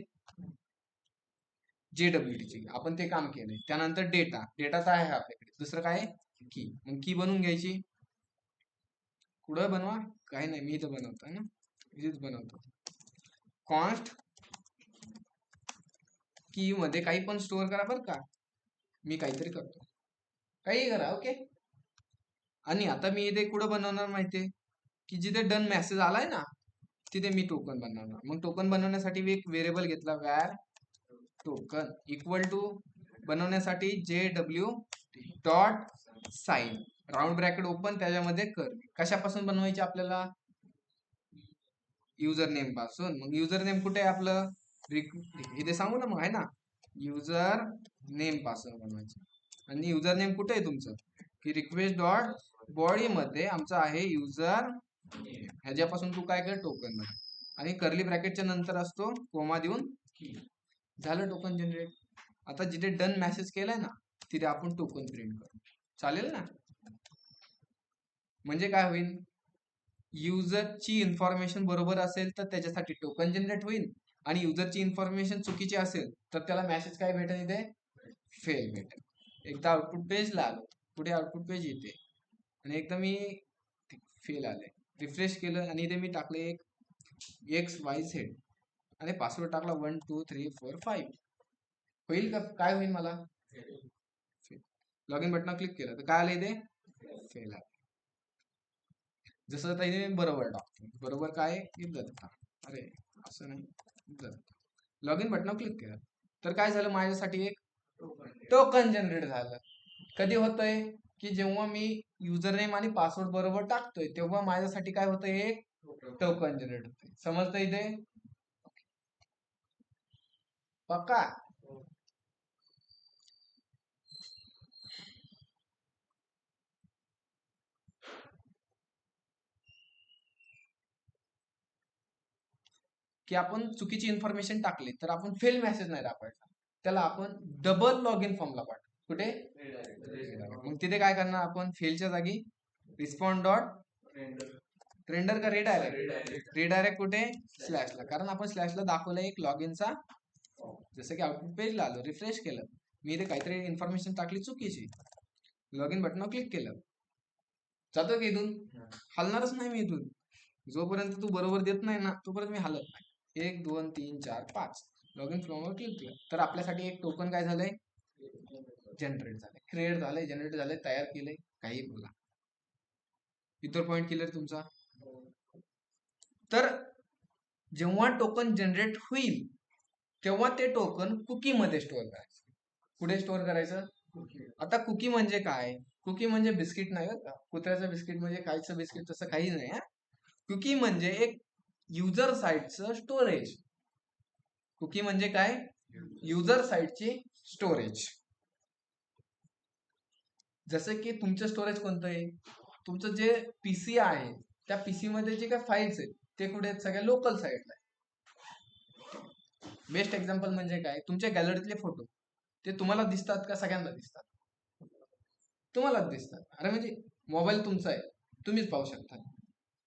JWT ची, आपण ते काम केलंय. त्यानंतर डेटा, डेटा तर आहे आपल्याकडे. दुसरं काय, की. मग की बनवून घ्यायची. कुठं बनवा, काही नाही, मी इथं बनवतो ना, इथेच बनवतो. कॉन्स्ट की मध्ये काही पण स्टोअर करा बरं का, मी काहीतरी करतो, काही करा. ओके. आणि आता मी इथे कुठं बनवणार माहितीये, की जिथे डन मेसेज आलाय ना तिथे मी टोकन बनवणार. मग टोकन बनवण्यासाठी मी एक व्हेरिएबल घेतला, वॅर टोकन इक्वल टू बनवण्यासाठी JW dot sign, round bracket open, त्याच्यामध्ये कर. कशापासून बनवायची आपल्याला, युजर नेम पासून. मग युजर नेम कुठे आहे आपलं, इथे सांगू ना, मग आहे ना, युजर नेम पासून बनवायचं. आणि युजर नेम कुठे आहे तुमचं, की रिक्वेस्ट डॉट बॉडी मध्ये आमचं आहे युजर, ह्याच्यापासून तू काय कर, टोकन बन. आणि कर्ली ब्रॅकेटच्या नंतर असतो कोमा देऊन की. झालं टोकन जनरेट. आता जिथे डन मेसेज केलाय ना तिथे आपण टोकन प्रिंट करू, चालेल ना. म्हणजे काय होईल, युजरची इन्फॉर्मेशन बरोबर असेल तर त्याच्यासाठी टोकन जनरेट होईल, आणि युजरची इन्फॉर्मेशन चुकीची असेल तर त्याला मेसेज काय भेटेल, इथे फेल भेटेल. एकदा आउटपुट पेजला आलो, पुढे आउटपुट पेज येते आणि एकदा मी फेल आले, रिफ्रेश केलं आणि इथे मी टाकले एक XYZ आणि पासवर्ड टाकला 1 2 3 4 5. होईल का, काय होईल मला, लॉगिन बटन क्लिक केलं तर काय आलं, इथे फेल आलं. जसं आता इथे बरोबर टाकतो, बरोबर काय दत्ता, अरे असं नाही दत्ता, लॉगिन बटन क्लिक केलं तर काय झालं, माझ्यासाठी एक टोकन जनरेट झालं. कधी होतंय, की जेव्हा मी युजर नेम आणि पासवर्ड बरोबर टाकतोय तेव्हा माझ्यासाठी काय होतंय, एक टोकन जनरेट होते. समजतं इथे पक्का. की आपण चुकीची इन्फॉर्मेशन टाकली तर आपण फेल मेसेज नाही दाखवायचा, त्याला आपण डबल लॉग इन फॉर्मला पाठवू, कुठे, मग तिथे काय करणार आपण, फेलच्या जागी रिस्पॉन्ड डॉट रेंडर का रिडायरेक्ट, रिडायरेक्ट कुठे, स्लॅशला, कारण आपण स्लॅशला दाखवलं एक लॉग इनचा. जसं की आउटपुट पेजला आलो, रिफ्रेश केलं, मी इथे काहीतरी इन्फॉर्मेशन टाकली चुकीची, लॉग इन बटनावर क्लिक केलं, जातो की इथून, हलणारच नाही मी इथून. जोपर्यंत तू बरोबर देत नाही ना तोपर्यंत मी हलत नाही. 1 2 3 4 5 लॉग इन फॉर्मवर क्लिक केलं तर आपल्यासाठी एक टोकन काय झालंय, जनरेट झालंय, क्रिएट झालंय, जनरेट झालंय, तयार केलंय, काही बोला. इतर पॉईंट क्लिअर तुमचा, तर जेव्हा टोकन जनरेट होईल तेव्हा ते टोकन कुकी मध्ये स्टोअर करायचं. कुठे स्टोअर करायचं? आता कुकी म्हणजे काय? कुकी म्हणजे बिस्किट नाही बरं का. कुत्र्याचं बिस्किट म्हणजे खायचं बिस्किट तसं काही नाही. कुकी म्हणजे एक युजर साईटचं स्टोरेज. कुकी म्हणजे काय? युजर साईटची स्टोरेज. जसं की तुमचं स्टोरेज कोणतं आहे? तुमचं जे पीसी आहे त्या पीसी मध्ये जे काय फाईल्स आहेत ते कुठे आहेत? सगळ्या लोकल साईटला. बेस्ट एक्झाम्पल म्हणजे काय? तुमच्या गॅलरीतले फोटो ते तुम्हाला दिसतात का सगळ्यांना दिसतात? तुम्हालाच दिसतात. अरे म्हणजे मोबाईल तुमचा आहे, तुम्हीच पाहू शकता.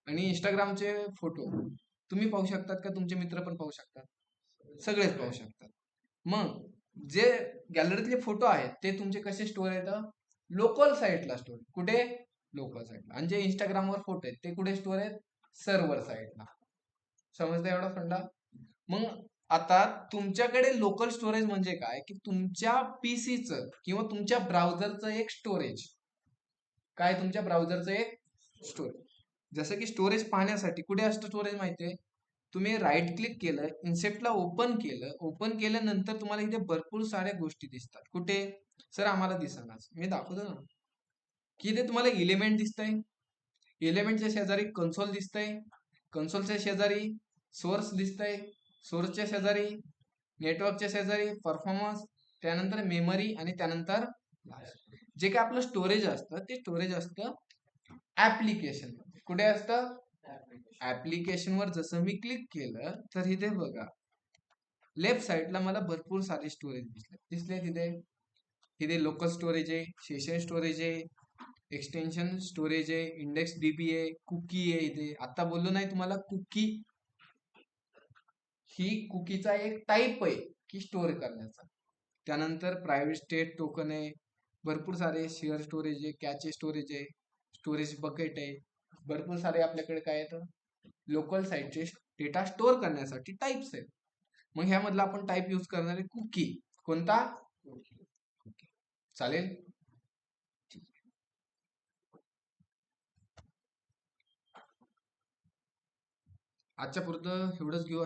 आणि इंस्टाग्रामचे फोटो तुम्ही पाहू शकतात का तुमचे मित्र पण पाहू शकतात? सगळेच पाहू शकतात. मग जे गॅलरीतले फोटो आहेत ते तुमचे कसे स्टोअर आहेत? लोकल साईटला स्टोअर. कुठे? लोकल साईटला. आणि जे इंस्टाग्रामवर फोटो आहेत ते कुठे स्टोअर आहेत? सर्व्हर साईटला. समजतं एवढा फंडा? मग आता तुमच्याकडे लोकल स्टोरेज म्हणजे काय? की तुमच्या पीसीचं किंवा तुमच्या ब्राउझरचं एक स्टोरेज. काय? तुमच्या ब्राउझरचं एक स्टोरेज. जसं की स्टोरेज पाहण्यासाठी कुठे असतं स्टोरेज माहितीये? तुम्ही राईट क्लिक केलं, इन्सेप्टला ओपन केलं, ओपन केल्यानंतर तुम्हाला इथे भरपूर साऱ्या गोष्टी दिसतात. कुठे? सर आम्हाला दिसणार. मी दाखवतो ना. की इथे तुम्हाला एलिमेंट दिसतंय. एलिमेंटच्या शेजारी कन्सोल दिसतंय. कन्सोलच्या शेजारी सोर्स दिसतंय. सोर्सच्या शेजारी नेटवर्कच्या शेजारी परफॉर्मन्स, त्यानंतर मेमरी आणि त्यानंतर जे काय आपलं स्टोरेज असतं ते स्टोरेज असतं ऍप्लिकेशन. कुठे असतं? ऍप्लिकेशन वर जसं मी क्लिक केलं तर इथे बघा लेफ्ट साईडला मला भरपूर सारे स्टोरेज दिसले तिथे. इथे लोकल स्टोरेज आहे, सेशन स्टोरेज आहे, एक्सटेन्शन स्टोरेज आहे, इंडेक्स डीबी आहे, कुकी आहे. इथे आता बोललो नाही तुम्हाला कुकी ही कुकीचा एक टाईप आहे की स्टोअर करण्याचा. त्यानंतर प्रायव्हेट स्टेट टोकन आहे, भरपूर सारे शेअर स्टोरेज आहे, कॅचे स्टोरेज आहे, स्टोरेज बकेट आहे. भरपूर सारे आपल्याकडे काय येतं? लोकल साईटचे डेटा स्टोअर करण्यासाठी टाईप्स आहेत. मग ह्यामधला आपण टाईप यूज करणार आहे कुकी. कोणता? चालेल. आजच्या पुरतं एवढंच घेऊ.